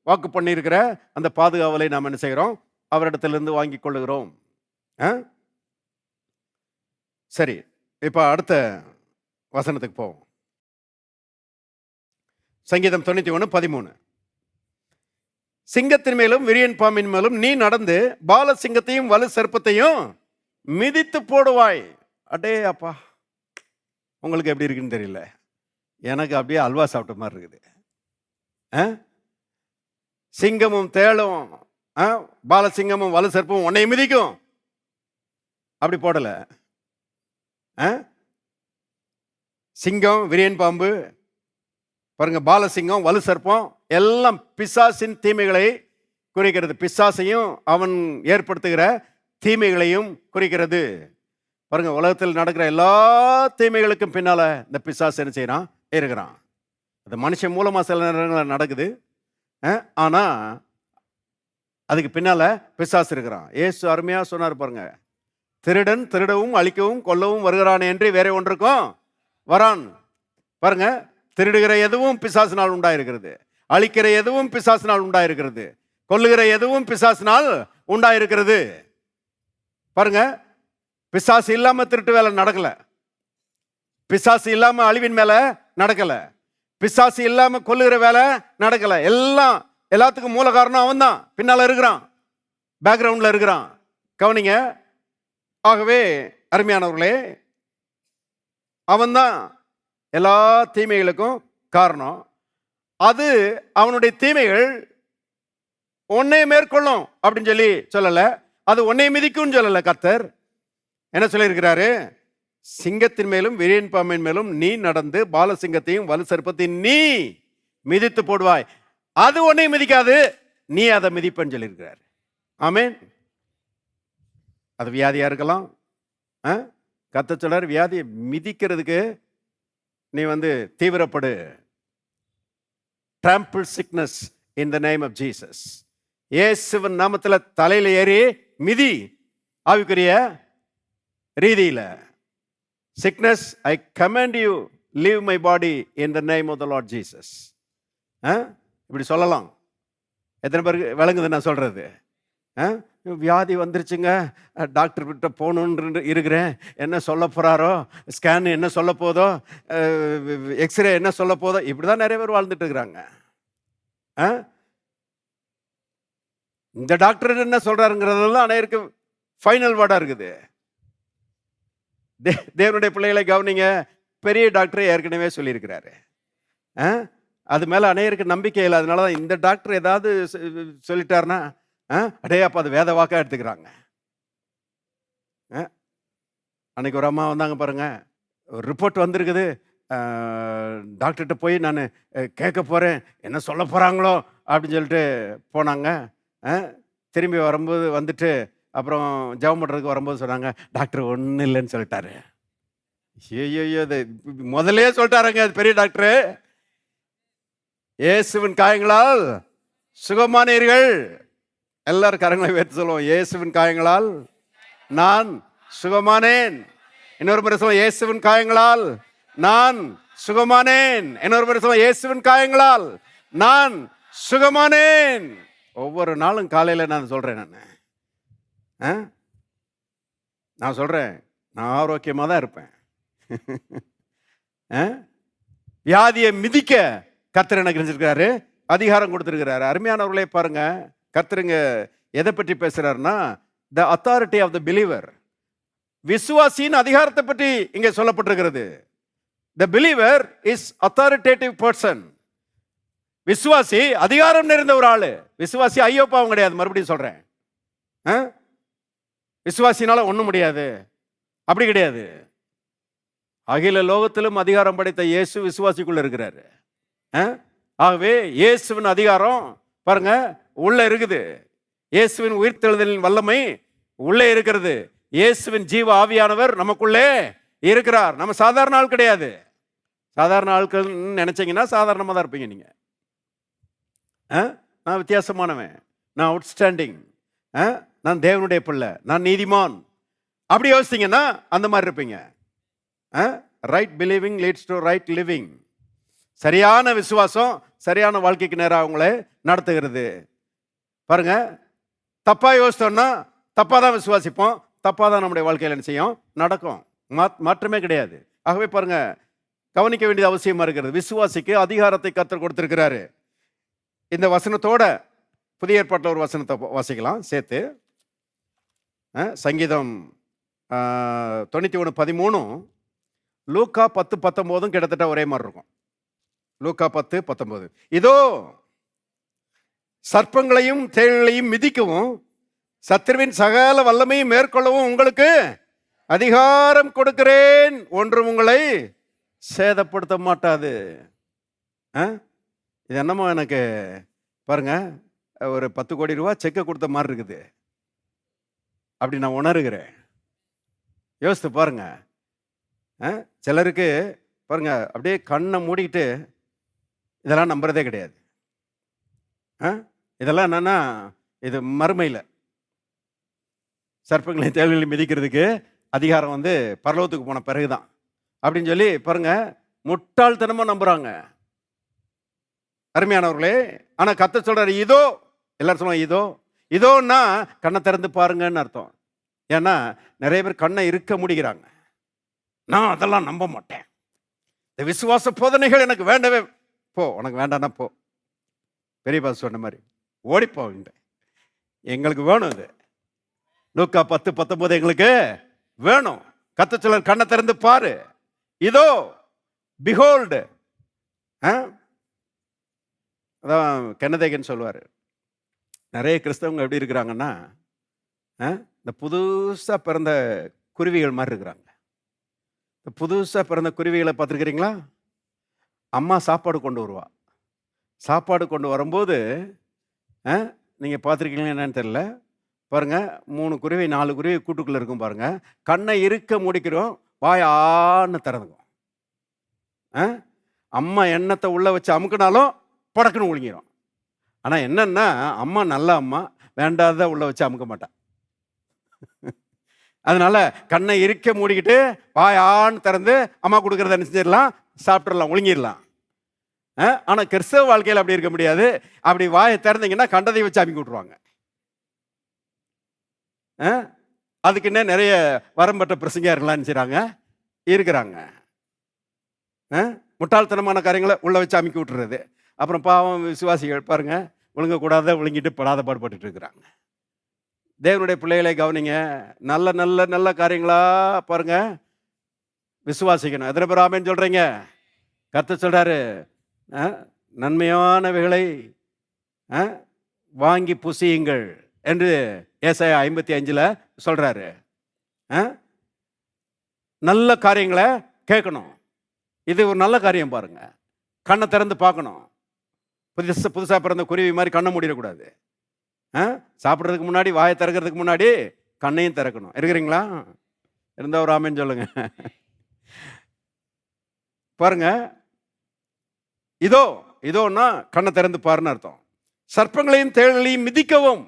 வாக்கு பண்ணியிருக்கிற அந்த பாதுகாவலை நாம் என்ன செய்கிறோம்? அவரிடத்திலிருந்து வாங்கி கொள்ளுகிறோம். சரி, இப்ப அடுத்த வசனத்துக்கு போவோம். சங்கீதம் 91:13. சிங்கத்தின் மேலும் விரியன் பாம்பின் மேலும் நீ நடந்து பால சிங்கத்தையும் வலு சர்ப்பத்தையும் மிதித்து போடுவாய். அடே அப்பா, உங்களுக்கு எப்படி இருக்குன்னு தெரியல, எனக்கு அப்படியே அல்வா சாப்பிட்ட மாதிரி இருக்குது. சிங்கமும் தேளும் பாலசிங்கமும் வலு சர்ப்பமும் உன்னை மிதிக்கும். அப்படி போடல. சிங்கம் விரியன் பாம்பு பாருங்க, பாலசிங்கம் வலு சர்ப்பம் எல்லாம் பிசாசின் தீமைகளை குறிக்கிறது. பிசாசையும் அவன் ஏற்படுத்துகிற தீமைகளையும் குறிக்கிறது. பாருங்க, உலகத்தில் நடக்கிற எல்லா தீமைகளுக்கும் பின்னால இந்த பிசாசு என்ன செய்யறான்? இருக்கிறான். அது மனுஷன் மூலமா சில நேரங்களில் நடக்குது. ஆனா அதுக்கு பின்னால பிசாசு இருக்கிறான். இயேசு அருமையா சொன்னார் பாருங்க, திருடன் திருடவும் அழிக்கவும் கொல்லவும் வருகிறானே என்று வேற ஒன்றுக்கும் வரான். பாருங்க, திருடுகிற எதுவும் பிசாசினால் உண்டாயிருக்கிறது, அழிக்கிற எதுவும் பிசாசினால் உண்டாயிருக்கிறது, கொல்லுகிற எதுவும் பிசாசினால் உண்டாயிருக்கிறது. பாருங்க, பிசாசு இல்லாம திருட்டு வேலை நடக்கல, பிசாசு இல்லாம அழிவின் மேல நடக்கல, பிசாசு இல்லாம கொல்லுகிற வேலை நடக்கல. எல்லாத்துக்கும் மூல காரணம் அவன் தான், பின்னால இருக்கிறான், பேக்ரவுண்ட்ல இருக்கிறான். கவனிங்க. ஆகவே அருமையானவர்களே, அவன் தான் எல்லா தீமைகளுக்கும் காரணம். அது அவனுடைய தீமைகள் உன்னை மேற்கொள்ளும் அப்படின்னு சொல்லி சொல்லல, அது உன்னை மிதிக்கும் சொல்லல. கர்த்தர் என்ன சொல்லியிருக்கிறாரு? சிங்கத்தின் மேலும் விரியன் பாம்பின் மேலும் நீ நடந்து பாலசிங்கத்தையும் வலு சர்ப்பத்தையும் நீ மிதித்து போடுவாய், அது உன்னை மிதிக்காது, நீ அதை மிதிப்பன்னு சொல்லியிருக்கிறார். ஆமென். அது வியாதியா இருக்கலாம். கர்த்தர் சொல்றார், வியாதியை மிதிக்கிறதுக்கு நீ தீவிரப்படு. trample sickness in the name of Jesus. இயேசுவின் நாமத்தில் தலையில ஏறி மிதி. ஆவிக்குரிய ரீதியில sickness, I command you, leave my body in the name of the Lord Jesus. இப்படி சொல்லலாம். எத்தனை பேருக்கு விளங்குது நான் சொல்றது? வியாதி வந்துருச்சுங்க, டாக்டர் கிட்ட போகணுன்னு இருக்கிறேன், என்ன சொல்ல போறாரோ, ஸ்கேன் என்ன சொல்ல போதோ, எக்ஸ்ரே என்ன சொல்ல போதோ, இப்படிதான் நிறைய பேர் வாழ்ந்துட்டு இருக்கிறாங்க. இந்த டாக்டர் என்ன சொல்றாருங்கிறதெல்லாம் அனைவருக்கு ஃபைனல் வேர்டா இருக்குது. தேவனுடைய பிள்ளைகளை கவனிங்க, பெரிய டாக்டர் ஏற்கனவே சொல்லியிருக்கிறாரு. அது மேல அனைவருக்கு நம்பிக்கை இல்லை. அதனாலதான் இந்த டாக்டர் ஏதாவது சொல்லிட்டாருன்னா அடே அப்ப அது வேத வாக்கா எடுத்துக்கிறாங்க. அன்னைக்கு ஒரு அம்மா வந்தாங்க பாருங்க, ஒரு ரிப்போர்ட் வந்திருக்குது, டாக்டர்கிட்ட போய் நான் கேட்க போறேன், என்ன சொல்ல போறாங்களோ அப்படின்னு சொல்லிட்டு போனாங்க. திரும்பி வரும்போது வந்துட்டு அப்புறம் ஜெபம் பண்றதுக்கு வரும்போது சொன்னாங்க, டாக்டர் ஒன்றும் இல்லைன்னு சொல்லிட்டாரு. ஐயோ, அது முதலே சொல்லிட்டாருங்க, அது பெரிய டாக்டரு. இயேசுவின் காயங்களால் சுகமானீர்கள். எல்லாரும் கரங்களை வைத்து சொல்லுவோம், இயேசுவின் காயங்களால் நான் சுகமானேன். இன்னொரு முறை சொல்லுவோம், இயேசுவின் காயங்களால் நான் சுகமானேன். இன்னொரு முறை சொல்லுவோம், இயேசுவின் காயங்களால் நான் சுகமானேன். ஒவ்வொரு நாளும் காலையில் நான் சொல்றேன். நான் சொல்றேன், நான் ஆரோக்கியமாக தான் இருப்பேன். வியாதியை மிதிக்க கர்த்தர் எனக்கு செஞ்சிருக்கிறாரு, அதிகாரம் கொடுத்திருக்கிறாரு. அருமையானவர்களே பாருங்க, கர்த்தருங்க எதை பற்றி பேசுறாருன்னா, the authority of the believer. விசுவாசியின் அதிகாரத்தை பற்றி இங்கே சொல்லப்பட்டிருக்கிறது. The believer is authoritative person. விசுவாசி அதிகாரம் நிறைந்த ஒரு ஆளு. விசுவாசி ஐயோ பாவம் கிடையாது. மறுபடியும் சொல்றேன், விசுவாசினால ஒண்ணும் முடியாது, அப்படி கிடையாது. அகில லோகத்திலும் அதிகாரம் படைத்த இயேசு விசுவாசிக்குள்ள இருக்கிறாரு. ஆகவே இயேசுவின் அதிகாரம் பாருங்க உள்ள இருக்குது. இயேசுவின் உயிர்த்தெழுதலின் வல்லமை உள்ளே இருக்கிறது. இயேசுவின் ஜீவ ஆவியானவர் நமக்குள்ளே இருக்கிறார். நம்ம சாதாரண ஆள் கிடையாது. சாதாரண ஆட்கள் நினைச்சீங்கன்னா சாதாரணமாக தான் இருப்பீங்க நீங்க. நான் வித்தியாசமானவன், நான் அவுட்ஸ்டாண்டிங், நான் தேவனுடைய பிள்ளை, நான் நீதிமான், அப்படி யோசித்தீங்கன்னா அந்த மாதிரி இருப்பீங்க. Right believing leads to right living. சரியான விசுவாசம் சரியான வாழ்க்கைக்கு நேராக அவங்களை நடத்துகிறது. பாருங்க, தப்பா யோசித்தோம்னா தப்பா தான் விசுவாசிப்போம், தப்பா தான் நம்முடைய வாழ்க்கையில் என்ன செய்யும், நடக்கும். மாற்றமே கிடையாது. ஆகவே பாருங்க, கவனிக்க வேண்டியது அவசியமா இருக்கிறது. விசுவாசிக்கு அதிகாரத்தை கர்த்தர் கொடுத்திருக்கிறாரு. இந்த வசனத்தோட புதிய ஏற்பாட்டில் ஒரு வசனத்தை வாசிக்கலாம் சேர்த்து. சங்கீதம் 91:13, லூக்கா 10:19 கிட்டத்தட்ட ஒரே மாதிரி இருக்கும். லூக்கா 10:19, இதோ சர்ப்பங்களையும் தேள்களையும் மிதிக்கவும் சத்துருவின் சகல வல்லமையும் மேற்கொள்ளவும் உங்களுக்கு அதிகாரம் கொடுக்கிறேன், ஒன்றும் உங்களை சேதப்படுத்த மாட்டாது. இது என்னமோ எனக்கு பாருங்க ஒரு 10 கோடி ரூபா செக்கை கொடுத்த மாதிரி இருக்குது, அப்படி நான் உணர்கிறேன். யோசித்து பாருங்க. சிலருக்கு பாருங்க அப்படியே கண்ணை மூடிக்கிட்டு இதெல்லாம் நம்புறதே கிடையாது. இதெல்லாம் என்னன்னா, இது மறுமையில் சர்ப்பங்களை தேள்களை மிதிக்கிறதுக்கு அதிகாரம் பரலோகத்துக்கு போன பிறகுதான் அப்படின்னு சொல்லி பாருங்க முட்டாள்தனமா நம்புறாங்க. அருமையானவர்களே, ஆனா கர்த்தர் சொல்றாரு இதோ. எல்லாரும் சொல்லுவாங்க இதோ. இதோன்னா கண்ணை திறந்து பாருங்கன்னு அர்த்தம். ஏன்னா நிறைய பேர் கண்ணை இருக்க முடிகிறாங்க. நான் அதெல்லாம் நம்ப மாட்டேன், இந்த விசுவாச போதனைகள் எனக்கு வேண்டவே. போ, உனக்கு வேண்டாம்னா போ. பெரிய பாஸ் சொன்ன மாதிரி ஓடிப்போ, எங்களுக்கு வேணும் இது. லூக்கா 10:19 எங்களுக்கு வேணும். கர்த்தர் சொல்றார், கண்ணை திறந்து பாரு, இதோ பிஹோல்டு. அதான் கென்னதேகன் சொல்லுவார், நிறைய கிறிஸ்தவங்க எப்படி இருக்கிறாங்கன்னா, இந்த புதுசாக பிறந்த குருவிகள் மாதிரி இருக்கிறாங்க. இந்த புதுசாக பிறந்த குருவிகளை பார்த்துருக்கிறீங்களா? அம்மா சாப்பாடு கொண்டு வருவா. சாப்பாடு கொண்டு வரும்போது நீங்கள் பார்த்துருக்கீங்களா என்னன்னு தெரியல, பாருங்கள், 3 குருவி 4 குருவி கூட்டுக்குள்ளே இருக்கும் பாருங்கள். கண்ணை இருக்க முடிக்கிறோம், வாய் ஆன்னு திறந்துக்கும். அம்மா எண்ணத்தை உள்ளே வச்சு அமுக்கினாலும் படக்குன்னு ஒழுங்கிடும். ஆனால் என்னன்னா, அம்மா நல்ல அம்மா, வேண்டாத உள்ளே வச்சு அமுக்க மாட்டான். அதனால கண்ணை இருக்க மூடிக்கிட்டு வாய் ஆன்னு திறந்து அம்மா கொடுக்குறத என்ன செஞ்சிடலாம், சாப்பிட்றலாம், ஒழுங்கிடலாம். ஆனால் கிறிஸ்தவ வாழ்க்கையில் அப்படி இருக்க முடியாது. அப்படி வாயை திறந்தீங்கன்னா கண்டதை வச்சு அமுக்கி விட்ருவாங்க. அதுக்கு என்ன நிறைய வரம்பற்ற பிரசங்கியார்களான்னு செய்கிறாங்க, இருக்கிறாங்க. முட்டாள்தனமான காரியங்களை உள்ள வச்சு அமுக்கி விட்டுறது. அப்புறம் பாவம் விசுவாசிகள் பாருங்க, ஒழுங்கக்கூடாத ஒழுங்கிட்டு படாத பாடுபட்டு இருக்கிறாங்க. தேவனுடைய பிள்ளைகளை கவனிங்க, நல்ல நல்ல நல்ல காரியங்களா பாருங்க விசுவாசிக்கணும். எத்தனை பேர் ஆமென் சொல்றீங்க? கர்த்தர் சொல்றாரு, நன்மையானவைகளை வாங்கி புசியுங்கள் என்று ஏசாயா 55 சொல்றாரு. நல்ல காரியங்களை கேட்கணும். இது ஒரு நல்ல காரியம் பாருங்க. கண்ணை திறந்து பார்க்கணும். புதுசாக பிறந்த குருவி மாதிரி கண்ணை மூடிடக்கூடாது. சாப்பிட்றதுக்கு முன்னாடி, வாயை திறக்கிறதுக்கு முன்னாடி கண்ணையும் திறக்கணும். இருக்கிறீங்களா? இருந்தால் ஒரு ஆமென் சொல்லுங்க. பாருங்க, இதோன்னா கண்ணை திறந்து பாருன்னு அர்த்தம். சர்ப்பங்களையும் தேள்களையும் மிதிக்கவும்.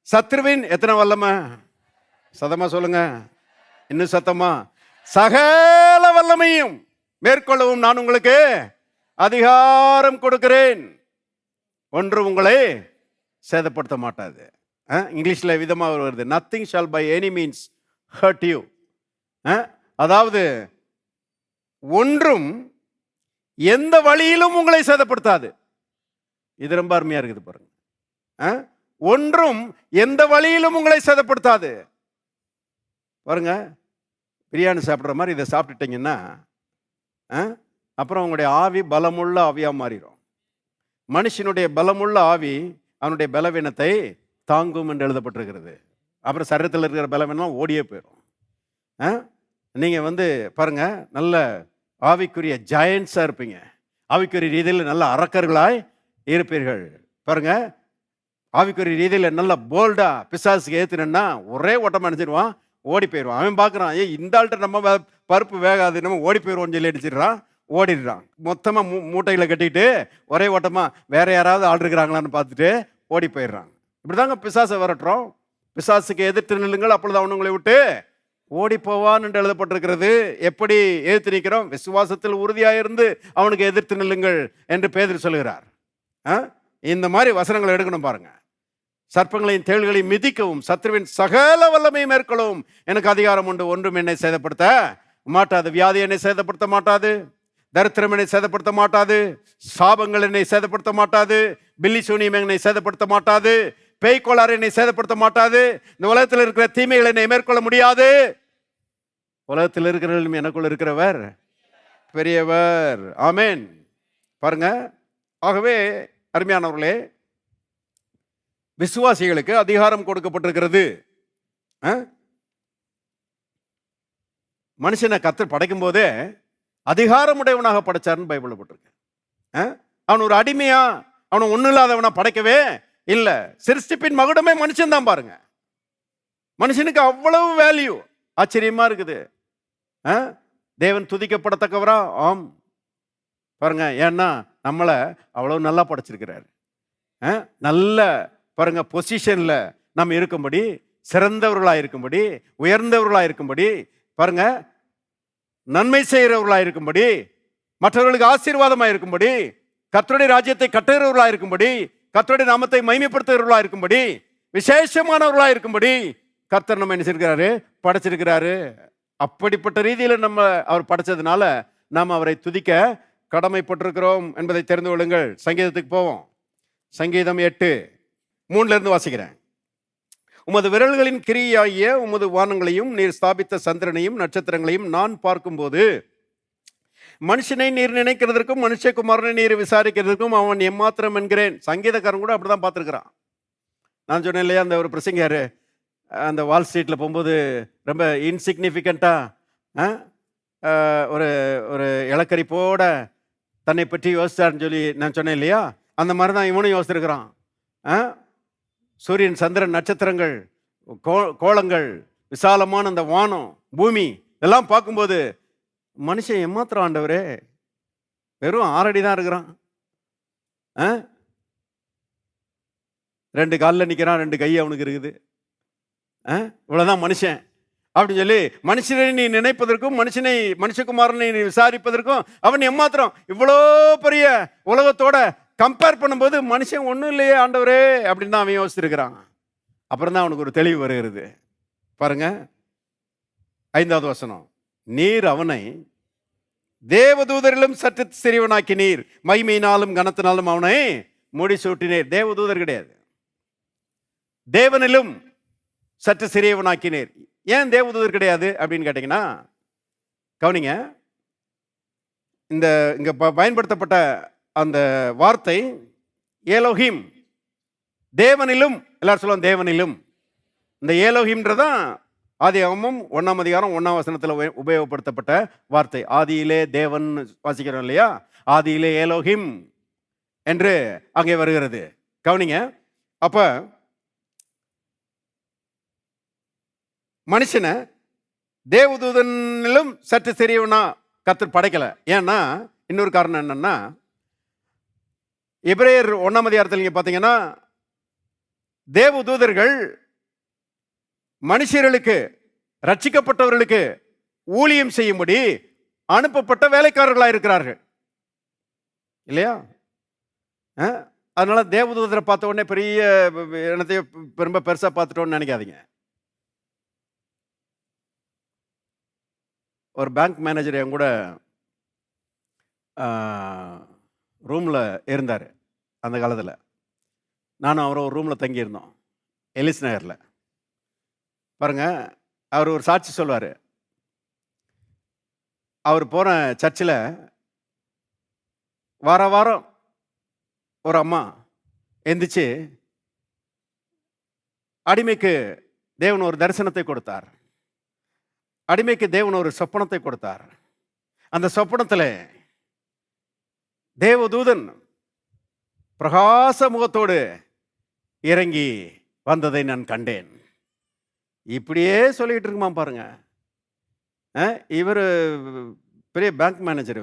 சத்ருவின் எத்தனை வல்லமை? சத்தமா சொல்லுங்க, இன்னும் சத்தமா. சகல வல்லமையும் மேற்கொள்ளவும் நான் உங்களுக்கு அதிகாரம் கொடுக்கிறேன், ஒன்று உங்களை சேதப்படுத்த மாட்டாது. இங்கிலீஷில் விதமாக வருது, nothing shall by any means hurt you. அதாவது ஒன்றும் எந்த வழியிலும் உங்களை சேதப்படுத்தாது. இது ரொம்ப அருமையா இருக்குது பாருங்க. ஒன்றும் எந்த வழியிலும் உங்களை சேதப்படுத்தாது. பாருங்க, பிரியாணி சாப்பிட்ற மாதிரி இதை சாப்பிட்டுட்டீங்கன்னா அப்புறம் உங்களுடைய ஆவி பலமுள்ள ஆவியாக மாறிடும். மனுஷனுடைய பலமுள்ள ஆவி அவனுடைய பலவீனத்தை தாங்கும் என்று எழுதப்பட்டிருக்கிறது. அப்புறம் சரீரத்தில் இருக்கிற பலவீனம் ஓடியே போயிடும். நீங்கள் பாருங்க, நல்ல ஆவிக்குரிய ஜாயன்ஸாக இருப்பீங்க. ஆவிக்குரிய ரீதியில் நல்ல அரக்கர்களாய் இருப்பீர்கள். பாருங்க, ஆவிக்குரிய ரீதியில் நல்ல போல்டா பிசாசுக்கு ஏற்றுனா ஒரே ஓட்டமாக நினைச்சிடுவான், ஓடி போயிடுவான். அவன் பார்க்குறான், இந்த ஆள்கிட்ட நம்ம பருப்பு வேகாது, நம்ம ஓடி போயிடுவோம்னு சொல்லி அடிச்சிடுறான், ஓடிடுறான். மொத்தமாக மூட்டைகளை கட்டிட்டு ஒரே ஓட்டமாக வேற யாராவது ஆள் இருக்கிறாங்களான்னு பார்த்துட்டு ஓடி போயிடுறாங்க. இப்படி தாங்க பிசாசை வரட்டுறோம். பிசாசுக்கு எதிர்த்து நில்லுங்கள், அப்பொழுது அவன் உங்களை விட்டு ஓடி போவான் என்று எழுதப்பட்டிருக்கிறது. எப்படி எதிர்த்து நிற்கிறோம்? விசுவாசத்தில் உறுதியாக இருந்து அவனுக்கு எதிர்த்து நில்லுங்கள் என்று பேதுரு சொல்கிறார். இந்த மாதிரி வசனங்களை எடுக்கணும் பாருங்க. சர்ப்பங்களையும் தேள்களையும் மிதிக்கவும் சத்ருவின் சகல வல்லமையை மேற்கொள்ளவும் எனக்கு அதிகாரம் உண்டு, ஒன்றும் என்னை சேதப்படுத்த மாட்டாது. வியாதி என்னை சேதப்படுத்த மாட்டாது, தரித்திரம் என்னை சேதப்படுத்த மாட்டாது, சாபங்கள் என்னை சேதப்படுத்த மாட்டாது, பில்லி சூனியம் என்னை சேதப்படுத்த மாட்டாது, பேய்கோளாறு என்னை சேதப்படுத்த மாட்டாது, இந்த உலகத்தில் இருக்கிற தீமைகளை என்னை மேற்கொள்ள முடியாது. உலகத்தில் இருக்கிறவர்களும் எனக்குள்ள இருக்கிறவர் பெரியவர். ஆமென். பாருங்க, ஆகவே அருமையானவர்களே, விசுவாசிகளுக்கு அதிகாரம் கொடுக்கப்பட்டிருக்கிறது. மனுஷனை கர்த்தர் படைக்கும் போதே அதிகாரமுடையவனாக படைச்சார்னு பைபிள் போட்டிருக்கு. அவன் ஒரு அடிமையா, அவன் ஒன்றும் இல்லாதவனா படைக்கவே இல்லை. சிருஷ்டிப்பின் மகுடமே மனுஷன் தான் பாருங்க. மனுஷனுக்கு அவ்வளவு வேல்யூ. ஆச்சரியமா இருக்குது. தேவன் துதிக்கப்படத்தக்கவரா? ஆம். பாருங்க, ஏன்னா நம்மளை அவ்வளவு நல்லா படைச்சிருக்கிறார். நல்ல பாருங்க பொசிஷன்ல நம்ம இருக்கும்படி, சிறந்தவர்களாக இருக்கும்படி, உயர்ந்தவர்களாக இருக்கும்படி, பாருங்க நன்மை செய்கிறவர்களாக இருக்கும்படி, மற்றவர்களுக்கு ஆசீர்வாதமாக இருக்கும்படி, கர்த்தருடைய ராஜ்யத்தை கட்டுகிறவர்களாக இருக்கும்படி, கர்த்தருடைய நாமத்தை மகிமைப்படுத்துகிறவர்களாக இருக்கும்படி, விசேஷமானவர்களாக இருக்கும்படி கர்த்தர் நம்ம என்ன செய்கிறாரு? படைச்சிருக்கிறாரு. அப்படிப்பட்ட ரீதியில் நம்ம அவர் படைச்சதுனால நாம் அவரை துதிக்க கடமைப்பட்டிருக்கிறோம் என்பதை தெரிந்து கொள்ளுங்கள். சங்கீதத்துக்கு போவோம். சங்கீதம் 8:3 வாசிக்கிறேன். உமது விரல்களின் கிரியாகிய உமது வானங்களையும் நீர் ஸ்தாபித்த சந்திரனையும் நட்சத்திரங்களையும் நான் பார்க்கும்போது மனுஷனை நீர் நினைக்கிறதற்கும் மனுஷகுமாரனை நீர் விசாரிக்கிறதுக்கும் அவன் எம்மாத்திரம் என்கிறேன். சங்கீதக்காரன் கூட அப்படிதான் பார்த்துருக்கிறான். நான் சொன்னேன் இல்லையா, அந்த ஒரு பிரசங்கியார் அந்த வால் ஸ்ட்ரீட்டில் போகும்போது ரொம்ப இன்சிக்னிஃபிகண்ட்டாக ஒரு ஒரு இலக்கரிப்போட தன்னை பற்றி யோசிச்சார்னு சொல்லி நான் சொன்னேன் இல்லையா, அந்த மாதிரி தான் இவனும் யோசிச்சிருக்கிறான். சூரியன், சந்திரன், நட்சத்திரங்கள், கோளங்கள், விசாலமான அந்த வானம், பூமி இதெல்லாம் பார்க்கும்போது மனுஷன் எம்மாத்திரம் ஆண்டவரே, வெறும் 6 அடி தான் இருக்கிறான். 2 காலில் நிற்கிறான், 2 கை அவனுக்கு இருக்குது. இவ்வளோதான் மனுஷன் அப்படின்னு சொல்லி, மனுஷனை நீ நினைப்பதற்கும் மனுஷகுமாரனை நீ விசாரிப்பதற்கும் அவன் எம்மாத்திரம். இவ்வளோ பெரிய உலகத்தோட கம்பேர் பண்ணும்போது மனுஷன் ஒன்றும் இல்லையே ஆண்டவரே அப்படின்னு தான் அவன் யோசிச்சிருக்கிறான். அப்புறம் தான் அவனுக்கு ஒரு தெளிவு வருகிறது. பாருங்க 5வது வசனம். நீர் அவனை தேவதூதரிலும் சற்று சிறியவனாக்கினீர், மகிமையினாலும் கனத்தினாலும் அவனை முடிசூட்டினீர். தேவதூதர் கிடையாது, தேவனிலும் சற்று சிறியவனாக்கினீர். ஏன் தேவதூதர் கிடையாது அப்படின்னு கேட்டீங்கன்னா, கவனிங்க, இங்க பயன்படுத்தப்பட்ட அந்த வார்த்தை ஏலோஹிம், தேவனிலும். எல்லாரும் சொல்லுவோம் தேவனிலும். இந்த ஏலோஹிம்ன்றதான் ஆதியாகமம் 1ஆம் அதிகாரம் 1ஆம் வசனத்தில் உபயோகப்படுத்தப்பட்ட வார்த்தை. ஆதியிலே தேவன் வாசிக்கிறோம் இல்லையா, ஆதியிலே ஏலோஹிம் என்று அங்கே வருகிறது. கவனிங்க, அப்ப மனுஷனை தேவதூதனிலும் சற்று சிறியவனா கர்த்தர் படைக்கல. ஏன்னா இன்னொரு காரணம் என்னன்னா, எபிரேயர் 1ஆம் அதிகாரத்தில் நீங்க பார்த்தீங்கன்னா, தேவதூதர்கள் மனுஷர்களுக்கு, ரட்சிக்கப்பட்டவர்களுக்கு ஊழியம் செய்யும்படி அனுப்பப்பட்ட வேலைக்காரர்களாக இருக்கிறார்கள் இல்லையா. அதனால தேவதூதரை பார்த்த உடனே பெரிய என்னத்தையும் ரொம்ப பெருசா பார்த்துட்டோன்னு நினைக்காதீங்க. ஒரு பேங்க் மேனேஜர் என் கூட ரூமில் இருந்தார் அந்த காலத்தில். நானும் அவரும் ஒரு ரூமில் தங்கியிருந்தோம் எலிஸ் நகரில். பாருங்க, அவர் ஒரு சாட்சி சொல்வார். அவர் போன சர்ச்சில் வாரம் ஒரு அம்மா எந்திரிச்சு, அடிமைக்கு தேவன் ஒரு தரிசனத்தை கொடுத்தார், அடிமைக்கு தேவன் ஒரு சொப்பனத்தை கொடுத்தார். அந்த சொப்பனத்தில் தேவதூதன் பிரகாச முகத்தோடு இறங்கி வந்ததை நான் கண்டேன். இப்படியே சொல்லிக்கிட்டு இருக்குமா பாருங்க. இவர் பெரிய பேங்க் மேனேஜர்.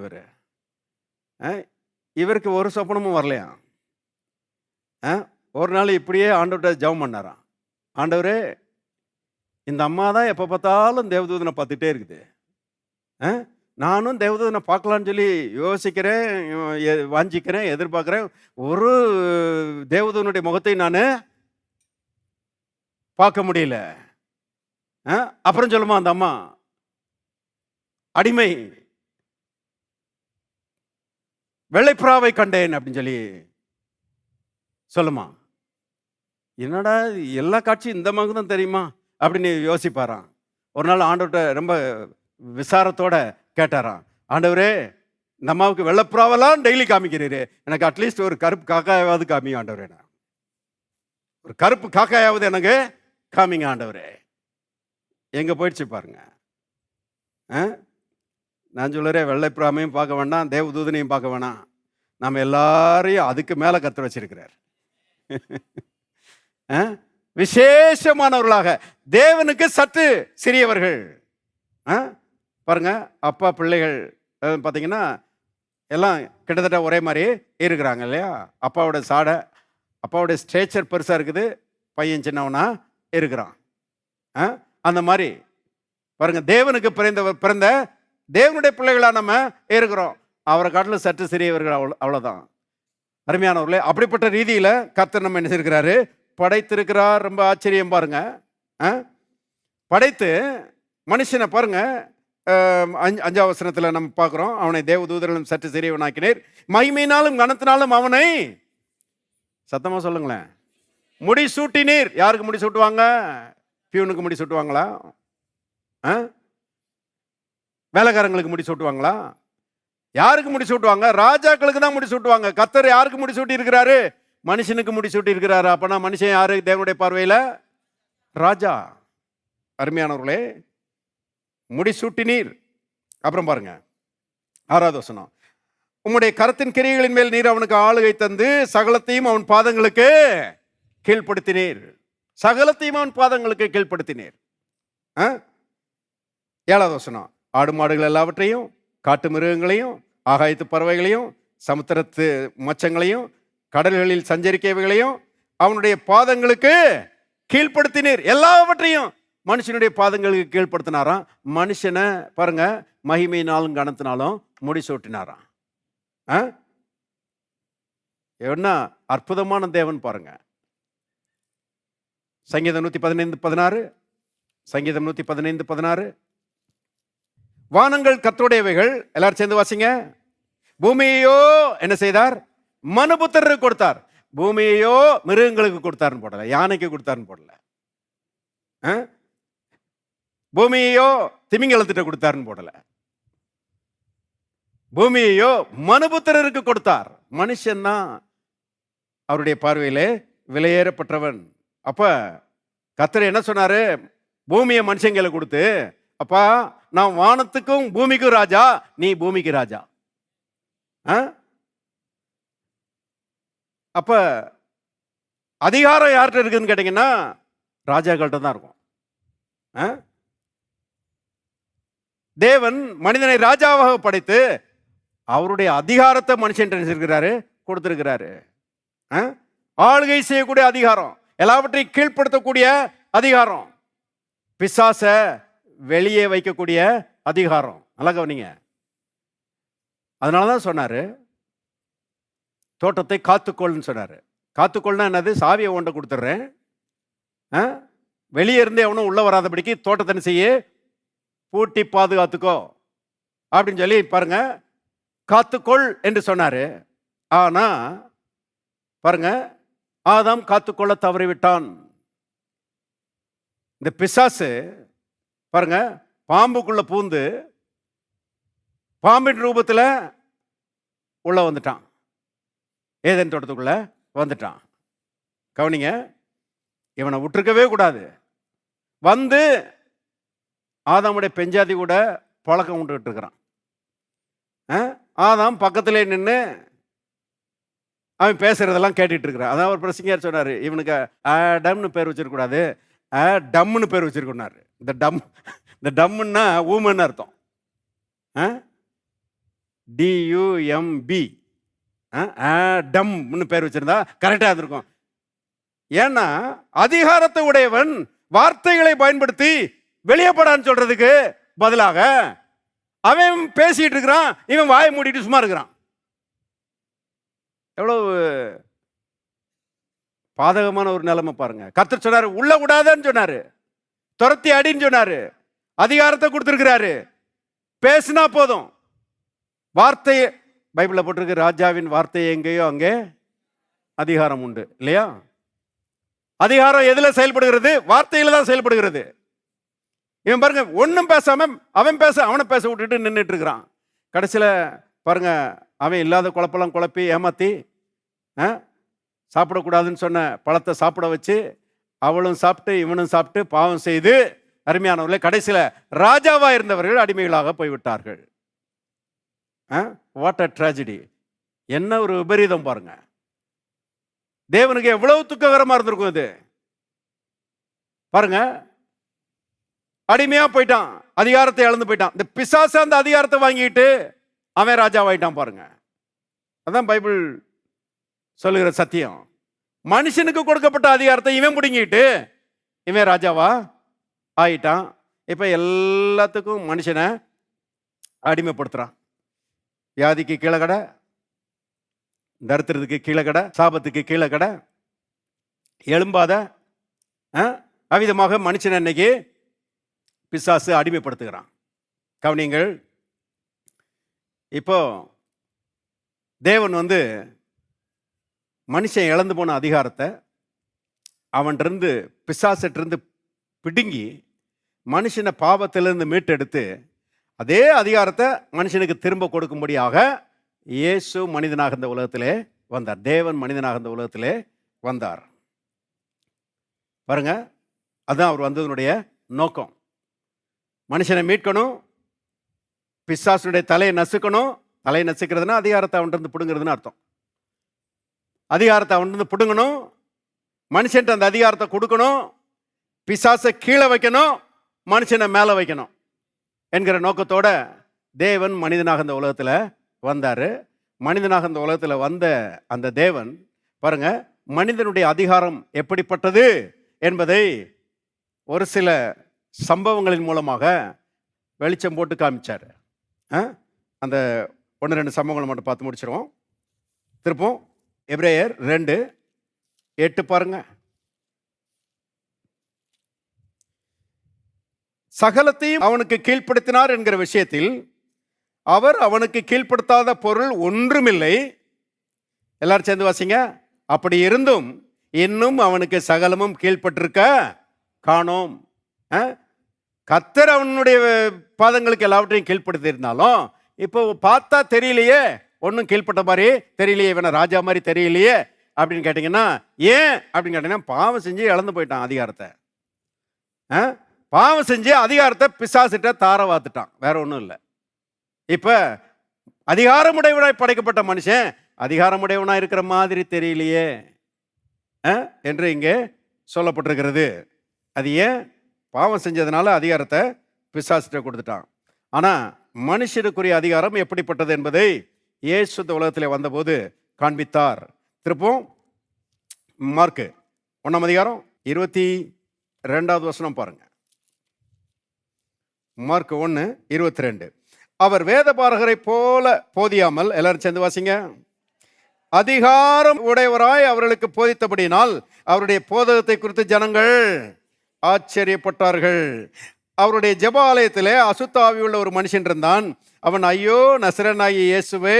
இவருக்கு ஒரு சொப்பனமும் வரலையா. ஒரு நாள் இப்படியே ஆண்டவர்கிட்ட ஜெபம் பண்ணாராம். ஆண்டவரே, இந்த அம்மா தான் எப்போ பார்த்தாலும் தேவதூதனை பார்த்துட்டே இருக்குது. நானும் தேவதூதனை பார்க்கலான்னு சொல்லி யோசிக்கிறேன், வாஞ்சிக்கிறேன், எதிர்பார்க்குறேன். ஒரு தேவதூதனுடைய முகத்தை நான் பார்க்க முடியல. அப்புறம் சொல்லுமா அந்த அம்மா, அடிமை வெள்ளைப்புறாவை கண்டேன் அப்படின்னு சொல்லி சொல்லுமா. என்னடா எல்லா காட்சியும் இந்த மாதிரி தான் தெரியுமா அப்படின்னு யோசிப்பாராம். ஒரு நாள் ஆண்டவர்கிட்ட ரொம்ப விசாரத்தோட கேட்டாராம், ஆண்டவரே, இந்த அம்மாவுக்கு வெள்ளைப்புறாவெல்லாம் டெய்லி காமிக்கிறீரு, எனக்கு அட்லீஸ்ட் ஒரு கருப்பு காக்காயாவது காமிங்க ஆண்டவரே, ஒரு கருப்பு காக்காயாவது எனக்கு காமிங்க ஆண்டவரே. எங்க போயிடுச்சு பாருங்க. நான் சொல்லுறேன், வெள்ளைப்புறாமையும் பார்க்க வேண்டாம், தேவதூதனையும் பார்க்க வேணாம், நம்ம எல்லாரையும் அதுக்கு மேல கர்த்தர் வச்சிருக்கிறார். விசேஷமானவர்களாக, தேவனுக்கு சற்று சிறியவர்கள். பாருங்க, அப்பா பிள்ளைகள் பார்த்தீங்கன்னா எல்லாம் கிட்டத்தட்ட ஒரே மாதிரி இருக்கிறாங்க இல்லையா. அப்பாவோட சாடை, அப்பாவோட ஸ்ட்ரேச்சர் பெருசாக இருக்குது, பையன் சின்னவனா இருக்கிறான். அந்த மாதிரி பாருங்க, தேவனுக்கு பிறந்த தேவனுடைய பிள்ளைகளாக நம்ம இருக்கிறோம். அவரை காட்டிலும் சற்று சிறியவர்கள், அவ்வளோதான். அருமையானவர்களே, அப்படிப்பட்ட ரீதியில் கர்த்தர் நம்ம என்ன செய்கிறாரு, படைத்திருக்கிறார். ரொம்ப ஆச்சரியம் பாருங்க. படைத்து மனுஷனை பாருங்க, 5ஆம் வசனத்தில் நம்ம பார்க்குறோம், அவனை தேவதூதர்களும் சற்று சிறியவனாக்கினீர், மகிமையினாலும் கனத்தினாலும் அவனை, சத்தமாக சொல்லுங்களேன், முடிசூட்டினீர். யாருக்கு முடி சூட்டுவாங்க? பியூனுக்கு முடி சூட்டுவாங்களா? வேலைக்காரங்களுக்கு முடி சூட்டுவாங்களா? யாருக்கு முடிசூட்டுவாங்க? ராஜாக்களுக்கு தான் முடிசூட்டுவாங்க. கர்த்தர் யாருக்கு முடிசூட்டி இருக்கிறாரு? மனுஷனுக்கு முடிசூட்டி இருக்கிறாரு. அப்பனா மனுஷன் யாரு தேவனுடைய பார்வையில? ராஜா. அருமையானவர்களே, முடிசூட்டினீர். அப்புறம் பாருங்க 6வது வசனம். உம்முடைய கரத்தின் கிரியைகளின் மேல் நீர் அவனுக்கு ஆளுகை தந்து சகலத்தையும் அவன் பாதங்களுக்கு கீழ்ப்படுத்தினீர். சகலத்தையும் அவன் பாதங்களுக்கு கீழ்ப்படுத்தினீர். 7வது வசனம். ஆடு மாடுகள் எல்லாவற்றையும், காட்டு மிருகங்களையும், ஆகாயத்து பறவைகளையும், சமுத்திரத்து மச்சங்களையும், கடல்களில் சஞ்சரிக்கவைகளையும் அவனுடைய பாதங்களுக்கு கீழ்ப்படுத்தினீர். எல்லாவற்றையும் மனுஷனுடைய பாதங்களுக்கு கீழ்ப்படுத்தினாராம். மனுஷனை பாருங்க, மகிமையினாலும் கனத்தினாலும் முடிசூட்டினாராம். என்ன அற்புதமான தேவன் பாருங்க. சங்கீதம் 115:16. சங்கீதம் 115:16. வானங்கள் கர்த்தருடையவைகள். எல்லாரும் சேர்ந்து வாசிங்க. பூமியையோ என்ன செய்தார்? மனுபுத்திரருக்கு கொடுத்தார். பூமியையோ மிருகங்களுக்கு கொடுத்தாருன்னு போடல, யானைக்கு கொடுத்தாருன்னு போடல. பூமியையோ திமிங்கலத்திட்ட கொடுத்தாருன்னு போடல. பூமியையோ மனுபுத்திரருக்கு கொடுத்தார். மனுஷன் தான் அவருடைய பார்வையிலே விலையேறப்பட்டவன். அப்ப கர்த்தர் என்ன சொன்னாரு? பூமியை மனுஷங்களை கொடுத்து, அப்பா நான் வானத்துக்கும் பூமிக்கும் ராஜா, நீ பூமிக்கு ராஜா. அப்ப அதிகாரம் யார்கிட்ட இருக்குன்னு கேட்டீங்கன்னா ராஜாக்கள்கிட்ட தான் இருக்கும். தேவன் மனிதனை ராஜாவாக படைத்து அவருடைய அதிகாரத்தை மனுஷன் இருக்கிறாரு, கொடுத்திருக்கிறாரு. ஆளுகை செய்யக்கூடிய அதிகாரம், எல்லாவற்றையும் கீழ்ப்படுத்தக்கூடிய அதிகாரம், பிசாச வெளியே வைக்கக்கூடிய அதிகாரம். நல்லா கவனிங்க. அதனாலதான் சொன்னாரு தோட்டத்தை காத்துக்கொள்னு சொன்னாரு. காத்துக்கொள்னா என்னது? சாவியை ஒன்றை கொடுத்துட்றேன், வெளியே இருந்து எவனும் உள்ள வராதபடிக்கு தோட்டத்தை செய்ய பூட்டி பாதுகாத்துக்கோ அப்படின்னு சொல்லி பாருங்க, காத்துக்கொள் என்று சொன்னாரு. ஆனா பாருங்க, ஆதாம் காத்துக்கொள்ள தவறிவிட்டான். இந்த பிசாசு பாருங்க பாம்புக்குள்ள பூந்து பாம்பின் ரூபத்தில் உள்ள வந்துட்டான். ஏதேன் தோட்டத்துக்குள்ள வந்துட்டான். கவனிங்க, இவனை விட்டுருக்கவே கூடாது. வந்து ஆதாமுடைய பெஞ்சாதி கூட பழக்கம் விட்டுக்கிட்டு இருக்கிறான். ஆதாம் பக்கத்திலே நின்று அவன் பேசுறதெல்லாம் கேட்டுட்டு இருக்கிறான். அதான் ஒரு பிரசங்கியார் சொன்னார், இவனுக்கு டம்னு பேர் வச்சிருக்கூடாது, டம்னு பேர் வச்சிருக்கோன்னாரு. இந்த டம்முன்னா ஊமன்னு அர்த்தம். DUMB டம்னு பேர் வச்சிருந்தா கரெக்டாக இருந்திருக்கும். ஏன்னா அதிகாரத்தை உடையவன் வார்த்தைகளை பயன்படுத்தி வெளியப்படான்னு சொல்றதுக்கு பதிலாக அவன் பேசிட்டு இருக்கிறான், இவன் வாயை மூடிட்டு சும்மா இருக்கிறான். எவ்வளவு பாதகமான ஒரு நிலைமை பாருங்க. கர்த்தர் சொன்னாரு உள்ள விடாதன்னு சொன்னாரு, துரத்தி அடின்னு சொன்னாரு, அதிகாரத்தை கொடுத்திருக்கிறாரு. பேசினா போதும். வார்த்தை பைபிள்ல போட்டிருக்கு, ராஜாவின் வார்த்தை எங்கேயோ அங்கே அதிகாரம் உண்டு இல்லையா? அதிகாரம் எதுல செயல்படுகிறது? வார்த்தையில தான் செயல்படுகிறது. இவன் பாருங்க ஒன்னும் பேசாம அவன் பேச அவனை பேச விட்டுட்டு நின்றுட்டு இருக்கிறான். கடைசியில பாருங்க, அவன் இல்லாத குழப்பெல்லாம் குழப்பி ஏமாத்தி சாப்பிடக்கூடாதுன்னு சொன்ன பழத்தை சாப்பிட வச்சு அவளும் சாப்பிட்டு இவனும் சாப்பிட்டு பாவம் செய்து, அருமையானவர்களே, கடைசியில ராஜாவா இருந்தவர்கள் அடிமைகளாக போய்விட்டார்கள். What a tragedy! என்ன ஒரு விபரீதம் பாருங்க. தேவனுக்கு எவ்வளவு துக்ககரமா இருந்திருக்கும் இது பாருங்க. அடிமையா போயிட்டான், அதிகாரத்தை இழந்து போயிட்டான். இந்த பிசாசு அந்த அதிகாரத்தை வாங்கிட்டு அவன் ராஜாவாயிட்டான் பாருங்க. அதான் பைபிள் சொல்லுகிற சத்தியம். மனுஷனுக்கு கொடுக்கப்பட்ட அதிகாரத்தை இவன் பிடுங்கிட்டு இவன் ராஜாவா ஆயிட்டான். இப்ப எல்லாத்துக்கும் மனுஷனை அடிமைப்படுத்துறான். வியாதிக்கு கீழே கடை, தரித்திரத்துக்கு கீழே கடை, சாபத்துக்கு கீழே கடை, எழும்பாத அவ்விதமாக மனுஷன் அன்னைக்கு பிசாசு அடிமைப்படுத்துகிறான். கவனிங்கள், இப்போ தேவன் மனுஷன் இழந்து போன அதிகாரத்தை அவன்கிட்ட பிசாசிட்டிருந்து பிடுங்கி மனுஷனை பாவத்திலிருந்து மீட்டெடுத்து அதே அதிகாரத்தை மனுஷனுக்கு திரும்ப கொடுக்கும்படியாக இயேசு மனிதனாக இந்த உலகத்திலே வந்தார். தேவன் மனிதனாக இந்த உலகத்திலே வந்தார். பாருங்க, அதுதான் அவர் வந்ததனுடைய நோக்கம். மனுஷனை மீட்கணும், பிசாசுடைய தலையை நசுக்கணும். தலையை நசுக்கிறதுனா அதிகாரத்தை அவன்கிட்ட பிடுங்கிறதுன்னு அர்த்தம். அதிகாரத்தை அவன்கிட்ட பிடுங்கணும், மனுஷன்ட்டு அந்த அதிகாரத்தை கொடுக்கணும், பிசாசை கீழே வைக்கணும், மனுஷனை மேலே வைக்கணும் என்கிற நோக்கத்தோட தேவன் மனிதனாக இந்த உலகத்தில் வந்தார். மனிதனாக இந்த உலகத்தில் வந்த அந்த தேவன் பாருங்க, மனிதனுடைய அதிகாரம் எப்படிப்பட்டது என்பதை ஒரு சில சம்பவங்களின் மூலமாக வெளிச்சம் போட்டு காமிச்சார். அந்த 1-2 சம்பவங்களை மட்டும் பார்த்து முடிச்சிருவோம். திருப்போம் எபிரேயர் 2:8 பாருங்க. சகலத்தையும் அவனுக்கு கீழ்ப்படுத்தினார் என்கிற விஷயத்தில் அவர் அவனுக்கு கீழ்ப்படுத்தாத பொருள் ஒன்றுமில்லை. எல்லாரும் சேர்ந்து வாசிங்க. அப்படி இருந்தும் இன்னும் அவனுக்கு சகலமும் கீழ்ப்பட்டிருக்க காணோம். கர்த்தர் அவனுடைய பாதங்களுக்கு எல்லாவற்றையும் கீழ்ப்படுத்தி இருந்தாலும் இப்போ பார்த்தா தெரியலையே, ஒன்றும் கீழ்ப்பட்ட மாதிரி தெரியலையே, இவனை ராஜா மாதிரி தெரியலையே அப்படின்னு கேட்டிங்கன்னா ஏன் அப்படின்னு கேட்டிங்கன்னா பாவம் செஞ்சு இழந்து போயிட்டான் அதிகாரத்தை. பாவம் செஞ்சு அதிகாரத்தை பிசாசிட்ட தார வாத்துட்டான், வேற ஒன்றும் இல்லை. இப்போ அதிகாரமுடையவனாய் படைக்கப்பட்ட மனுஷன் அதிகாரமுடையவனாய் இருக்கிற மாதிரி தெரியலையே என்று இங்கே சொல்லப்பட்டிருக்கிறது. அது ஏன்? பாவம் செஞ்சதுனால அதிகாரத்தை பிசாசிட்ட கொடுத்துட்டான். ஆனால் மனுஷனுக்குரிய அதிகாரம் எப்படிப்பட்டது என்பதை இயேசு இந்த உலகத்தில் வந்தபோது காண்பித்தார். திருப்பவும் மார்க்கு 1:22 வசனம் பாருங்க. மார்க் 1:22. அவர் வேதபாரகரை போல போதியாமல், எல்லாரும் சேர்ந்து வாசிங்க, அதிகாரம் உடையவராய் அவர்களுக்கு போதித்தபடியினால் அவருடைய போதகத்தை குறித்து ஜனங்கள் ஆச்சரியப்பட்டார்கள். அவருடைய ஜெப ஆலயத்திலே அசுத்த ஆவியுள்ள ஒரு மனுஷன் இருந்தான். அவன், ஐயோ நசரேயனாகிய இயேசுவே,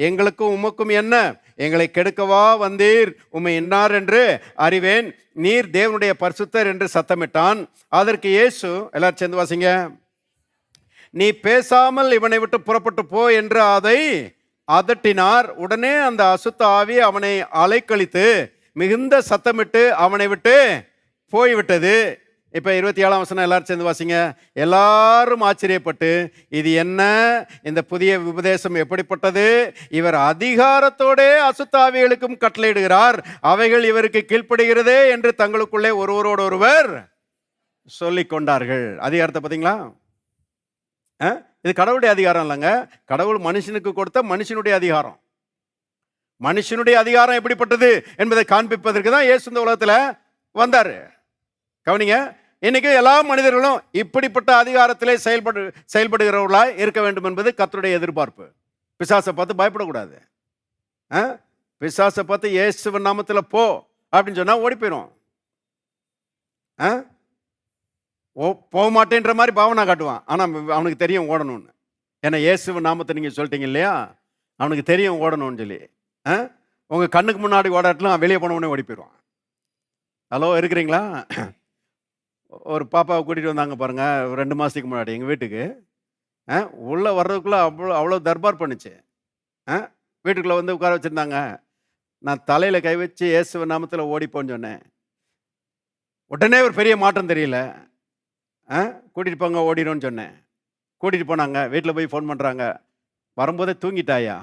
எங்களுக்கும் உமக்கும் என்ன? எங்களை கெடுக்கவா வந்தீர்? உம்மை என்னார் என்று அறிவேன். நீர் தேவனுடைய பரிசுத்தர் என்று சத்தமிட்டான். அதற்கு இயேசு, எல்லாரும் சேர்ந்து வாசிங்க, நீ பேசாமல் இவனை விட்டு புறப்பட்டு போ என்று அதை அதட்டினார். உடனே அந்த அசுத்த ஆவி அவனை அலைக்கழித்து மிகுந்த சத்தமிட்டு அவனை விட்டு போய்விட்டது. இப்போ 27ஆம் வசனம் எல்லாரும் சேர்ந்து வாசிங்க. எல்லாரும் ஆச்சரியப்பட்டு, இது என்ன? இந்த புதிய உபதேசம் எப்படிப்பட்டது? இவர் அதிகாரத்தோடே அசுத்த ஆவிகளுக்கும் கட்டளையிடுகிறார், அவைகள் இவருக்கு கீழ்ப்படுகிறதே என்று தங்களுக்குள்ளே ஒருவரோடு ஒருவர் சொல்லிக் கொண்டார்கள். அதிகாரத்தை பார்த்தீங்களா? இது கடவுளுடைய அதிகாரம் இல்லைங்க, கடவுள் மனுஷனுக்கு கொடுத்த மனுஷனுடைய அதிகாரம். மனுஷனுடைய அதிகாரம் எப்படிப்பட்டது என்பதை காண்பிப்பதற்கு தான் இயேசு இந்த உலகத்தில் வந்தார். கவனிங்க, இன்னைக்கு எல்லா மனிதர்களும் இப்படிப்பட்ட அதிகாரத்திலே செயல்படுகிறவர்களாய் இருக்க வேண்டும் என்பது கர்த்தருடைய எதிர்பார்ப்பு. பிசாசை பார்த்து பயப்படக்கூடாது. பிசாசை பார்த்து இயேசுவின் நாமத்தில் போ அப்படின்னு சொன்னா ஓடி போயிடும். போக மாட்டேன்ற மாதிரி பாவனை காட்டுவான். ஆனால் அவனுக்கு தெரியும் ஓடணும்னு. ஏன்னா இயேசுவின் நாமத்தை நீங்கள் சொல்லிட்டீங்க இல்லையா, அவனுக்கு தெரியும் ஓடணும்னு சொல்லி. உங்கள் கண்ணுக்கு முன்னாடி ஓடாட்டலாம் வெளியே போனவனே ஓடி போயிடுவான். ஹலோ, இருக்கிறீங்களா? ஒரு பாப்பாவை கூட்டிகிட்டு வந்தாங்க பாருங்க, 2 மாதத்துக்கு முன்னாடி எங்கள் வீட்டுக்கு. உள்ளே வர்றதுக்குள்ளே அவ்வளோ தர்பார் பண்ணுச்சு. வீட்டுக்குள்ளே வந்து உட்கார வச்சுருந்தாங்க. நான் தலையில் கை வச்சு இயேசுவின் நாமத்தில் ஓடிப்போன்னு சொன்னேன். உடனே ஒரு பெரிய மாற்றம் தெரியல. கூட்டிகிட்டு போங்க ஓடிடும்னு சொன்னேன். கூட்டிகிட்டு போனாங்க. வீட்டில் போய் ஃபோன் பண்ணுறாங்க, வரும்போதே தூங்கிட்டாயா?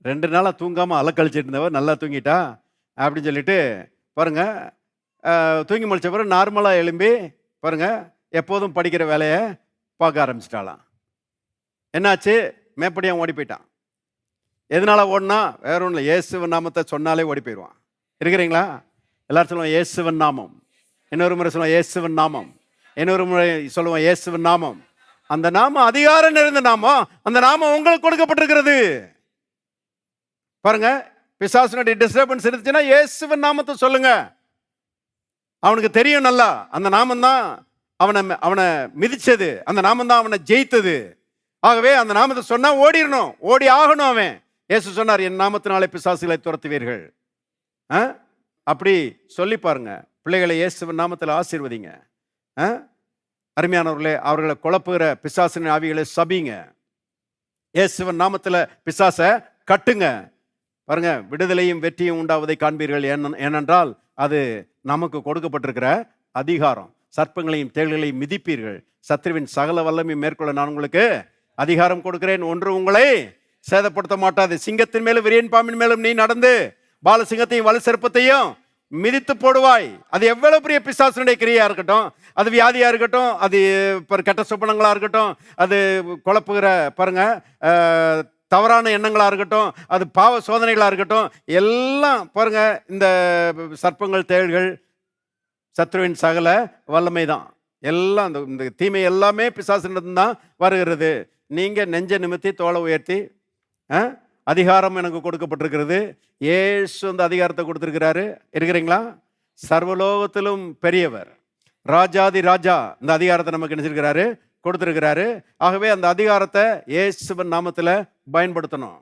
2 நாளாக தூங்காமல் அலக்கழிச்சிட்டு இருந்தவ நல்லா தூங்கிட்டா அப்படின்னு சொல்லிட்டு பாருங்கள், தூங்கி முடிச்ச பிறகு நார்மலாக எழும்பி பாருங்கள் எப்போதும் படிக்கிற வேலையை பார்க்க ஆரம்பிச்சிட்டாலாம். என்னாச்சு? மேப்படியாக ஓடி போயிட்டான். எதனால் ஓடினா? வேற ஒன்றும் இல்லை, இயேசுவின் நாமத்தை சொன்னாலே ஓடி போயிடுவான். இருக்கிறீங்களா? எல்லாரும் சொல்லுவோம் இயேசுவின் நாமம். இன்னொரு முறை சொல்லுவோம் இயேசுவின் நாமம். இன்னொரு முறை சொல்லுவோம் இயேசுவின் நாமம். அந்த நாமம் அதிகாரம் நிறைந்த நாமம். அந்த நாமம் உங்களுக்கு கொடுக்கப்பட்டிருக்கிறது. பாருங்க, பிசாசுனுடைய டிஸ்டர்பன்ஸ் இருந்துச்சுன்னா இயேசுவின் நாமத்தை சொல்லுங்க. அவனுக்கு தெரியும் நல்லா, அந்த நாமம் தான் அவனை மிதிச்சது, அந்த நாமம் தான் அவனை ஜெயித்தது. ஆகவே அந்த நாமத்தை சொன்னா ஓடிடணும், ஓடி ஆகணும். அவன் இயேசு சொன்னார், என் நாமத்தினாலே பிசாசுகளை துரத்துவீர்கள். அப்படி சொல்லி பாருங்க. பிள்ளைகளை இயேசுவின் நாமத்தில் ஆசீர்வதிங்க. அருமையானவர்களே, அவர்களை குழப்புகிற பிசாசின் ஆவிகளை சபிங்க. இயேசுவின் நாமத்தில் பிசாச கட்டுங்க. பாருங்க, விடுதலையும் வெற்றியும் உண்டாவதை காண்பீர்கள். ஏனென்றால் அது நமக்கு கொடுக்கப்பட்டிருக்கிற அதிகாரம். சர்ப்பங்களையும் தேள்களையும் மிதிப்பீர்கள், சத்ருவின் சகல வல்லமையும் மேற்கொள்ள நான் உங்களுக்கு அதிகாரம் கொடுக்கிறேன், ஒன்று உங்களை சேதப்படுத்த மாட்டாது. சிங்கத்தின் மேலும் விரியன் பாம்பின் மேலும் நீ நடந்து பாலசிங்கத்தையும் வலு சிற்பத்தையும் மிதித்து போடுவாய். அது எவ்வளவு பெரிய பிசாசுடைய கிரியா இருக்கட்டும், அது வியாதியா இருக்கட்டும், அது கெட்ட சொப்பனங்களா இருக்கட்டும், அது குழப்புகிற பாருங்க தவறான எண்ணங்களா இருக்கட்டும், அது பாவ சோதனைகளா இருக்கட்டும், எல்லாம் பாருங்க இந்த சர்ப்பங்கள் தேள்கள் சத்ருவின் சகல வல்லமை தான். எல்லாம் இந்த தீமை எல்லாமே பிசாசினிடம் தான் வருகிறது. நீங்க நெஞ்ச நிமித்தி தோளை உயர்த்தி அதிகாரம் எனக்கு கொடுக்கப்பட்டிருக்கிறது, இயேசு அந்த அதிகாரத்தை கொடுத்திருக்கிறாரு. இருக்கிறீங்களா? சர்வலோகத்திலும் பெரியவர், ராஜாதி ராஜா இந்த அதிகாரத்தை நமக்கு நினைச்சிருக்கிறாரு, கொடுத்திருக்கிறாரு. ஆகவே அந்த அதிகாரத்தை இயேசுவின் நாமத்தில் பயன்படுத்தணும்.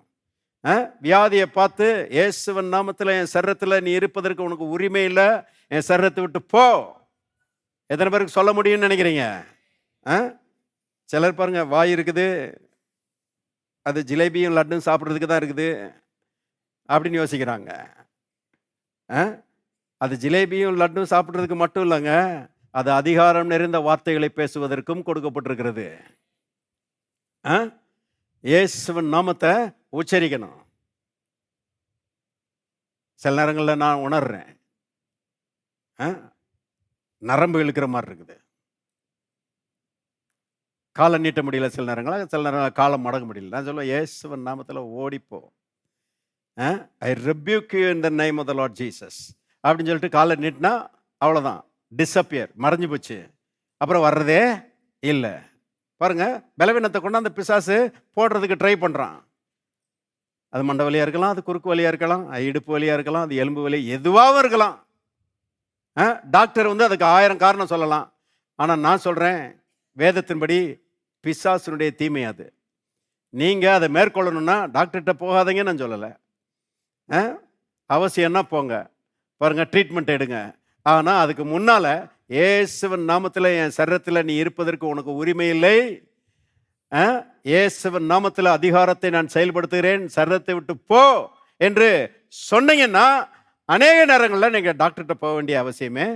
வியாதியை பார்த்து இயேசுவின் நாமத்தில் என் சரீரத்தில் நீ இருப்பதற்கு உனக்கு உரிமை இல்லை, என் சரீரத்தை விட்டு போ. எத்தனை பேருக்கு சொல்ல முடியும்னு நினைக்கிறீங்க? சிலர் பாருங்க, வாய் இருக்குது, அது ஜிலேபியும் லட்டும் சாப்பிட்றதுக்கு தான் இருக்குது அப்படின்னு யோசிக்கிறாங்க. அது ஜிலேபியும் லட்டும் சாப்பிட்றதுக்கு மட்டும் இல்லைங்க, அது அதிகாரம் நிறைந்த வார்த்தைகளை பேசுவதற்கும் கொடுக்கப்பட்டிருக்கிறது. இயேசுவின் நாமத்தை உச்சரிக்கணும். சில நேரங்களில் நான் உணர்றேன், நரம்பு இழுக்கிற மாதிரி இருக்குது, காலை நீட்ட முடியல, சில நேரங்களில் காலை மடங்க முடியல. நான் சொல்லுவேன், இயேசுவின் நாமத்தில் ஓடிப்போ, I rebuke you in the name of the Lord Jesus அப்படின்னு சொல்லிட்டு காலை நீட்டினா அவ்வளோதான், டிஸப்பியர், மறைஞ்சு போச்சு, அப்புறம் வர்றதே இல்லை. பாருங்க, பலவீனத்தை கொண்டு அந்த பிசாசு போடுறதுக்கு ட்ரை பண்ணுறான். அது மண்டை வலியாக இருக்கலாம், அது குறுக்கு வலியாக இருக்கலாம், இடுப்பு வலியாக இருக்கலாம், அது எலும்பு வலி எதுவாகவும் இருக்கலாம். டாக்டர் அதுக்கு 1000 காரணம் சொல்லலாம். ஆனால் நான் சொல்கிறேன், வேதத்தின்படி பிசாசுனுடைய தீமை அது. நீங்கள் அதை மேற்கொள்ளணும்னா டாக்டர்கிட்ட போகாதீங்க நான் சொல்லலை. அவசியம்னா போங்க, பாருங்கள், ட்ரீட்மெண்ட் எடுங்க. ஆனால் அதுக்கு முன்னால் இயேசுவின் நாமத்தில் என் சரீரத்தில் நீ இருப்பதற்கு உனக்கு உரிமை இல்லை, இயேசுவின் நாமத்தில் அதிகாரத்தை நான் செயல்படுத்துகிறேன், சரீரத்தை விட்டு போ என்று சொன்னீங்கன்னா அநேக நேரங்களில் நீங்கள் டாக்டர்கிட்ட போக வேண்டிய அவசியமே.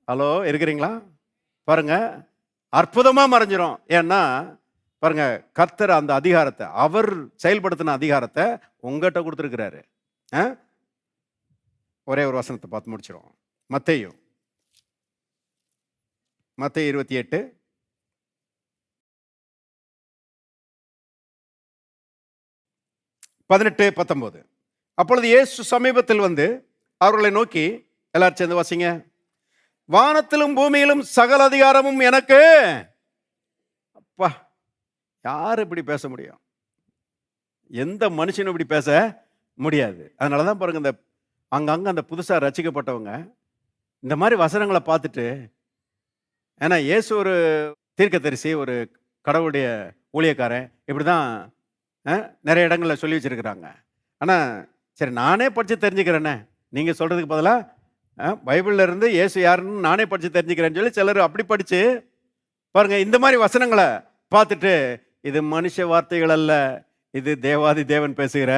ஹலோ, இருக்கிறீங்களா? பாருங்க, அற்புதமாக மறைஞ்சிரும். ஏன்னா பாருங்க, கர்த்தர் அந்த அதிகாரத்தை, அவர் செயல்படுத்தின அதிகாரத்தை உங்கள்கிட்ட கொடுத்துருக்கிறாரு. ஒரே ஒரு வசனத்தை பார்த்து முடிச்சிடும். மத்தேயு 28 18 19. அப்பொழுது இயேசு சமீபத்தில் வந்து அவர்களை நோக்கி, எல்லாரும் சேர்ந்து வாசிங்க, வானத்திலும் பூமியிலும் சகல அதிகாரமும் எனக்கு. அப்பா, யார் இப்படி பேச முடியும்? எந்த மனுஷனும் இப்படி பேச முடியாது. அதனால தான் பாருங்க, இந்த அங்கங்கே அந்த புதுசாக ரசிக்கப்பட்டவங்க இந்த மாதிரி வசனங்களை பார்த்துட்டு, ஏன்னா இயேசு ஒரு தீர்க்கதரிசி, ஒரு கடவுளுடைய ஊழியக்காரன், இப்படி தான் நிறைய இடங்களில் சொல்லி வச்சுருக்கிறாங்க. ஆனால் சரி, நானே படித்து தெரிஞ்சுக்கிறேன்னே, நீங்கள் சொல்கிறதுக்கு பதிலாக பைபிளில் இருந்து இயேசு யாருன்னு நானே படித்து தெரிஞ்சுக்கிறேன்னு சொல்லி சிலர் அப்படி படித்து பாருங்கள், இந்த மாதிரி வசனங்களை பார்த்துட்டு இது மனுஷ வார்த்தைகள் அல்ல, இது தேவாதி தேவன் பேசுகிற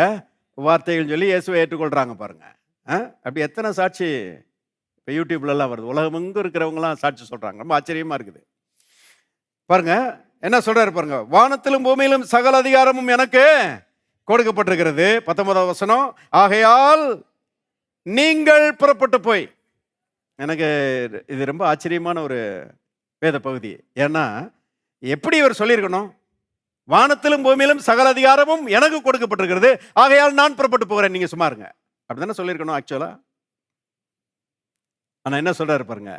வார்த்தைகள் சொல்லி இயேசுவை ஏற்றுக்கொள்கிறாங்க. பாருங்கள், அப்படி எத்தனை சாட்சி இப்போ யூடியூப்லலாம் வருது, உலகமெங்கும் இருக்கிறவங்களாம் சாட்சி சொல்கிறாங்க. ரொம்ப ஆச்சரியமாக இருக்குது. பாருங்க, என்ன சொல்கிறாரு பாருங்க, வானத்திலும் பூமியிலும் சகல அதிகாரமும் எனக்கு கொடுக்கப்பட்டிருக்கிறது. 19வது வசனம், ஆகையால் நீங்கள் புறப்பட்டு போய். எனக்கு இது ரொம்ப ஆச்சரியமான ஒரு வேத பகுதி. ஏன்னா எப்படி இவர் சொல்லியிருக்கணும், வானத்திலும் பூமியிலும் சகல அதிகாரமும் எனக்கு கொடுக்கப்பட்டிருக்கிறது, ஆகையால் நான் புறப்பட்டு போகிறேன், நீங்க சும்மா இருங்க, அப்படிதானே சொல்லியிருக்கணும் ஆக்சுவலா. ஆனா என்ன சொல்றாரு பாருங்க,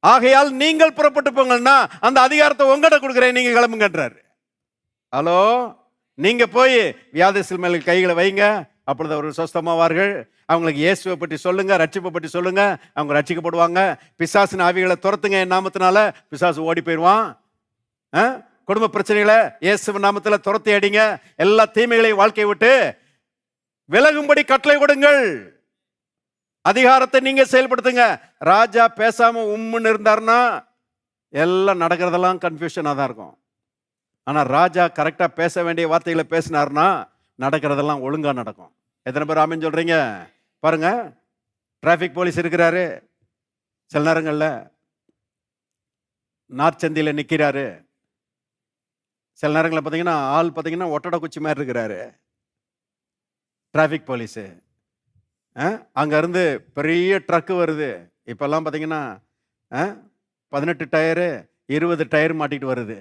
ஆகையால் நீங்கள் புறப்பட்டு போங்கன்னா அந்த அதிகாரத்தை உங்கள்கிட்ட கொடுக்குறேன், நீங்க கிளம்புங்கன்றாரு. ஹலோ, நீங்க போய் வியாதிஸ்தர் மேல கைகளை வைங்க, அப்பொழுது அவர்கள் சொஸ்தமாவார்கள். அவங்களுக்கு இயேசுவை பற்றி சொல்லுங்க, ரட்சிப்பை பற்றி சொல்லுங்க, அவங்க ரட்சிக்கப்படுவாங்க. பிசாசின் ஆவிகளை துரத்துங்க என் நாமத்தினால, பிசாசு ஓடி போயிடுவான். குடும்ப பிரச்சனைகளை இயேசுவின் நாமத்தில் துரத்தி அடிங்க, எல்லா தீமைகளையும் வாழ்க்கையை விட்டு விலகும்படி கட்டளை கொடுங்கள். அதிகாரத்தை நீங்க செயல்படுத்துங்க. ராஜா பேசாம உம்முன்னு இருந்தாருன்னா எல்லாம் நடக்கிறதெல்லாம் கன்ஃபியூஷனாக தான் இருக்கும். ஆனால் ராஜா கரெக்டாக பேச வேண்டிய வார்த்தைகளை பேசினார்னா நடக்கிறதெல்லாம் ஒழுங்காக நடக்கும். எத்தனை பேர் ஆமென் சொல்கிறீங்க? பாருங்க, டிராஃபிக் போலீஸ் இருக்கிறாரு, சில நேரங்களில் நார்ச்சந்தியில் நிற்கிறாரு. சில நேரங்களில் பார்த்தீங்கன்னா ஆள் பார்த்தீங்கன்னா ஒட்டடை குச்சி மாதிரி இருக்கிறாரு டிராஃபிக் போலீஸு. அங்கேருந்து பெரிய ட்ரக்கு வருது. இப்போல்லாம் பார்த்தீங்கன்னா 18 டயரு 20 டயர் மாட்டிகிட்டு வருது.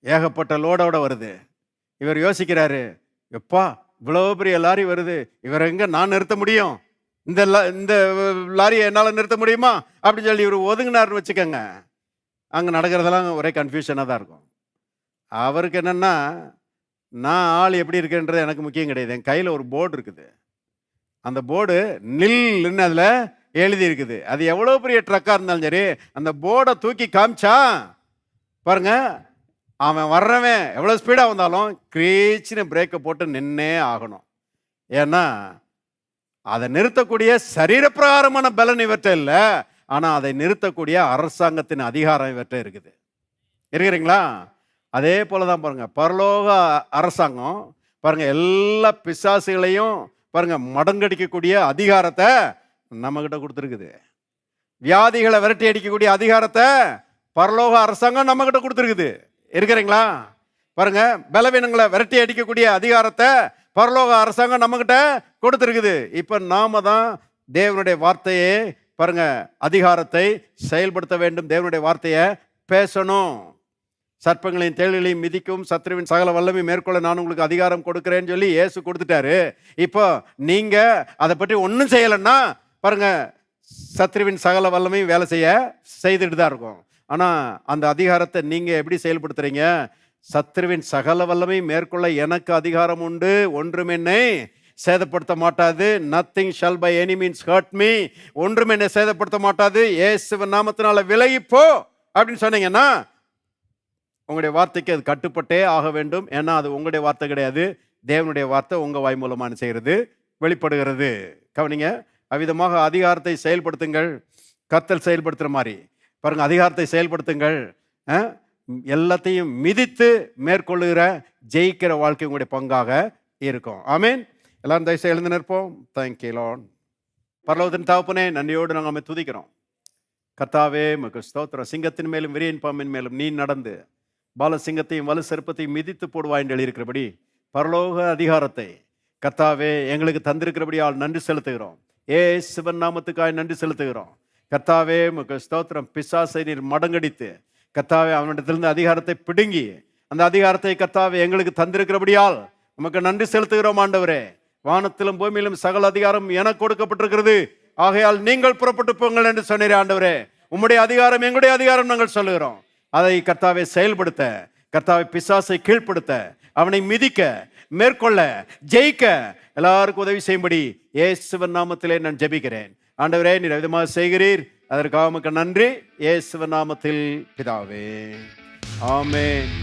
ஏகப்பட்ட லோடோட வருது. இவர் யோசிக்கிறாரு, எப்பா இவ்வளோ பெரிய லாரி வருது, இவரை எங்கே நான் நிறுத்த முடியும்? இந்த லாரியை என்னால் நிறுத்த முடியுமா அப்படின்னு சொல்லி இவர் ஒதுங்கினார்னு வச்சுக்கோங்க. அங்கே நடக்கிறதெல்லாம் ஒரே கன்ஃபியூஷனாக தான் இருக்கும். அவருக்கு என்னென்னா, நான் ஆள் எப்படி இருக்கேன்றது எனக்கு முக்கியம் கிடையாது. என் கையில் ஒரு போர்டு இருக்குது. அந்த போர்டு நில்லுன்னு அதில் எழுதி இருக்குது. அது எவ்வளோ பெரிய ட்ரக்காக இருந்தாலும் சரி, அந்த போர்டை தூக்கி காமிச்சா பாருங்க, அவன் வர்றவன் எவ்வளோ ஸ்பீடாக வந்தாலும் கிரீச்சின்னு பிரேக்கை போட்டு நின்னே ஆகணும். ஏன்னா அதை நிறுத்தக்கூடிய சரீரப்பிரகாரமான பலன் இவற்றை இல்லை, ஆனால் அதை நிறுத்தக்கூடிய அரசாங்கத்தின் அதிகாரம் இவற்றை இருக்குது. இருக்கிறீங்களா? அதே போல தான் பாருங்க, பரலோக அரசாங்கம் பாருங்க எல்லா பிசாசுகளையும் பாருங்க மடங்கடிக்கக்கூடிய அதிகாரத்தை நம்ம கிட்ட கொடுத்துருக்குது. வியாதிகளை விரட்டி அடிக்கக்கூடிய அதிகாரத்தை பரலோக அரசாங்கம் நம்ம கிட்ட கொடுத்துருக்குது. இருக்கிறீங்களா? பாருங்க, பலவீனங்களை விரட்டி அடிக்கக்கூடிய அதிகாரத்தை பரலோக அரசாங்கம் நம்ம கிட்ட கொடுத்துருக்குது. இப்ப நாம தான் தேவனுடைய வார்த்தையை பாருங்க அதிகாரத்தை செயல்படுத்த வேண்டும். தேவனுடைய வார்த்தையை பேசணும். சர்ப்பங்களையும் தேள்களையும் மிதிக்கும் சத்ருவின் சகல வல்லமை மேற்கொள்ள நான் உங்களுக்கு அதிகாரம் கொடுக்கிறேன்னு சொல்லி இயேசு கொடுத்துட்டாரு. இப்போ நீங்க அதை பற்றி ஒன்றும் செய்யலைன்னா பாருங்க, சத்ருவின் சகல வல்லமையும் வேலை செய்துட்டு தான் இருக்கும். ஆனால் அந்த அதிகாரத்தை நீங்க எப்படி செயல்படுத்துறீங்க? சத்ருவின் சகல வல்லமை மேற்கொள்ள எனக்கு அதிகாரம் உண்டு, ஒன்றும் என்னை சேதப்படுத்த மாட்டாது. Nothing shall by any means hurt me. ஒன்றும் என்னை சேதப்படுத்த மாட்டாது. இயேசுவின் நாமத்தினால விலகிப்போ அப்படின்னு சொன்னீங்கன்னா உங்களுடைய வார்த்தைக்கு அது கட்டுப்பட்டே ஆக வேண்டும். ஏன்னா அது உங்களுடைய வார்த்தை கிடையாது, தேவனுடைய வார்த்தை உங்கள் வாய் மூலமான செய்கிறது வெளிப்படுகிறது. கவனிங்க, அவ்விதமாக அதிகாரத்தை செயல்படுத்துங்கள். கர்த்தர் செயல்படுத்துகிற மாதிரி பாருங்கள், அதிகாரத்தை செயல்படுத்துங்கள். எல்லாத்தையும் மிதித்து மேற்கொள்ளுகிற ஜெயிக்கிற வாழ்க்கை உங்களுடைய பங்காக இருக்கும். ஆமீன். எல்லாரும் தயவுசெய்து எழுந்து நிற்போம். Thank you Lord. பரலோகத்தின் தகப்பனே, நன்றியோடு நாங்கள் நம்ம துதிக்கிறோம். கர்த்தாவே உமக்கு ஸ்தோத்திரம். சிங்கத்தின் மேலும் விரியன் பாம்பின் மேலும் நீ நடந்து பாலசிங்கத்தையும் வலு செருப்பத்தையும் மிதித்து போடுவாய் என்று எழுதியிருக்கிறபடி பரலோக அதிகாரத்தை கர்த்தாவே எங்களுக்கு தந்திருக்கிறபடியால் நன்றி செலுத்துகிறோம். இயேசுவின் நாமத்துக்காய் நன்றி செலுத்துகிறோம். கர்த்தாவே உமக்கு ஸ்தோத்திரம். பிசாசை நீர் மடங்கடித்து கர்த்தாவே அவனிடத்திலிருந்து அதிகாரத்தை பிடுங்கி அந்த அதிகாரத்தை கர்த்தாவே எங்களுக்கு தந்திருக்கிறபடியால் உமக்கு நன்றி செலுத்துகிறோம். ஆண்டவரே, வானத்திலும் பூமியிலும் சகல அதிகாரம் எனக்கு கொடுக்கப்பட்டிருக்கிறது, ஆகையால் நீங்கள் புறப்பட்டு போங்கள் என்று சொன்னீரே. ஆண்டவரே, உம்முடைய அதிகாரம் எங்களுடைய அதிகாரம் நாங்கள் சொல்லுகிறோம். அதை கர்த்தாவை செயல்படுத்த, கர்த்தாவை பிசாசை கீழ்ப்படுத்த, அவனை மிதிக்க, மேற்கொள்ள, ஜெயிக்க எல்லாருக்கும் உதவி செய்யும்படி இயேசுவின் நாமத்திலே நான் ஜெபிக்கிறேன். ஆண்டவரே, நீர் விதமாக செய்கிறீர், அதற்காக உமக்கு நன்றி. இயேசுவின் நாமத்தில் பிதாவே, ஆமென்.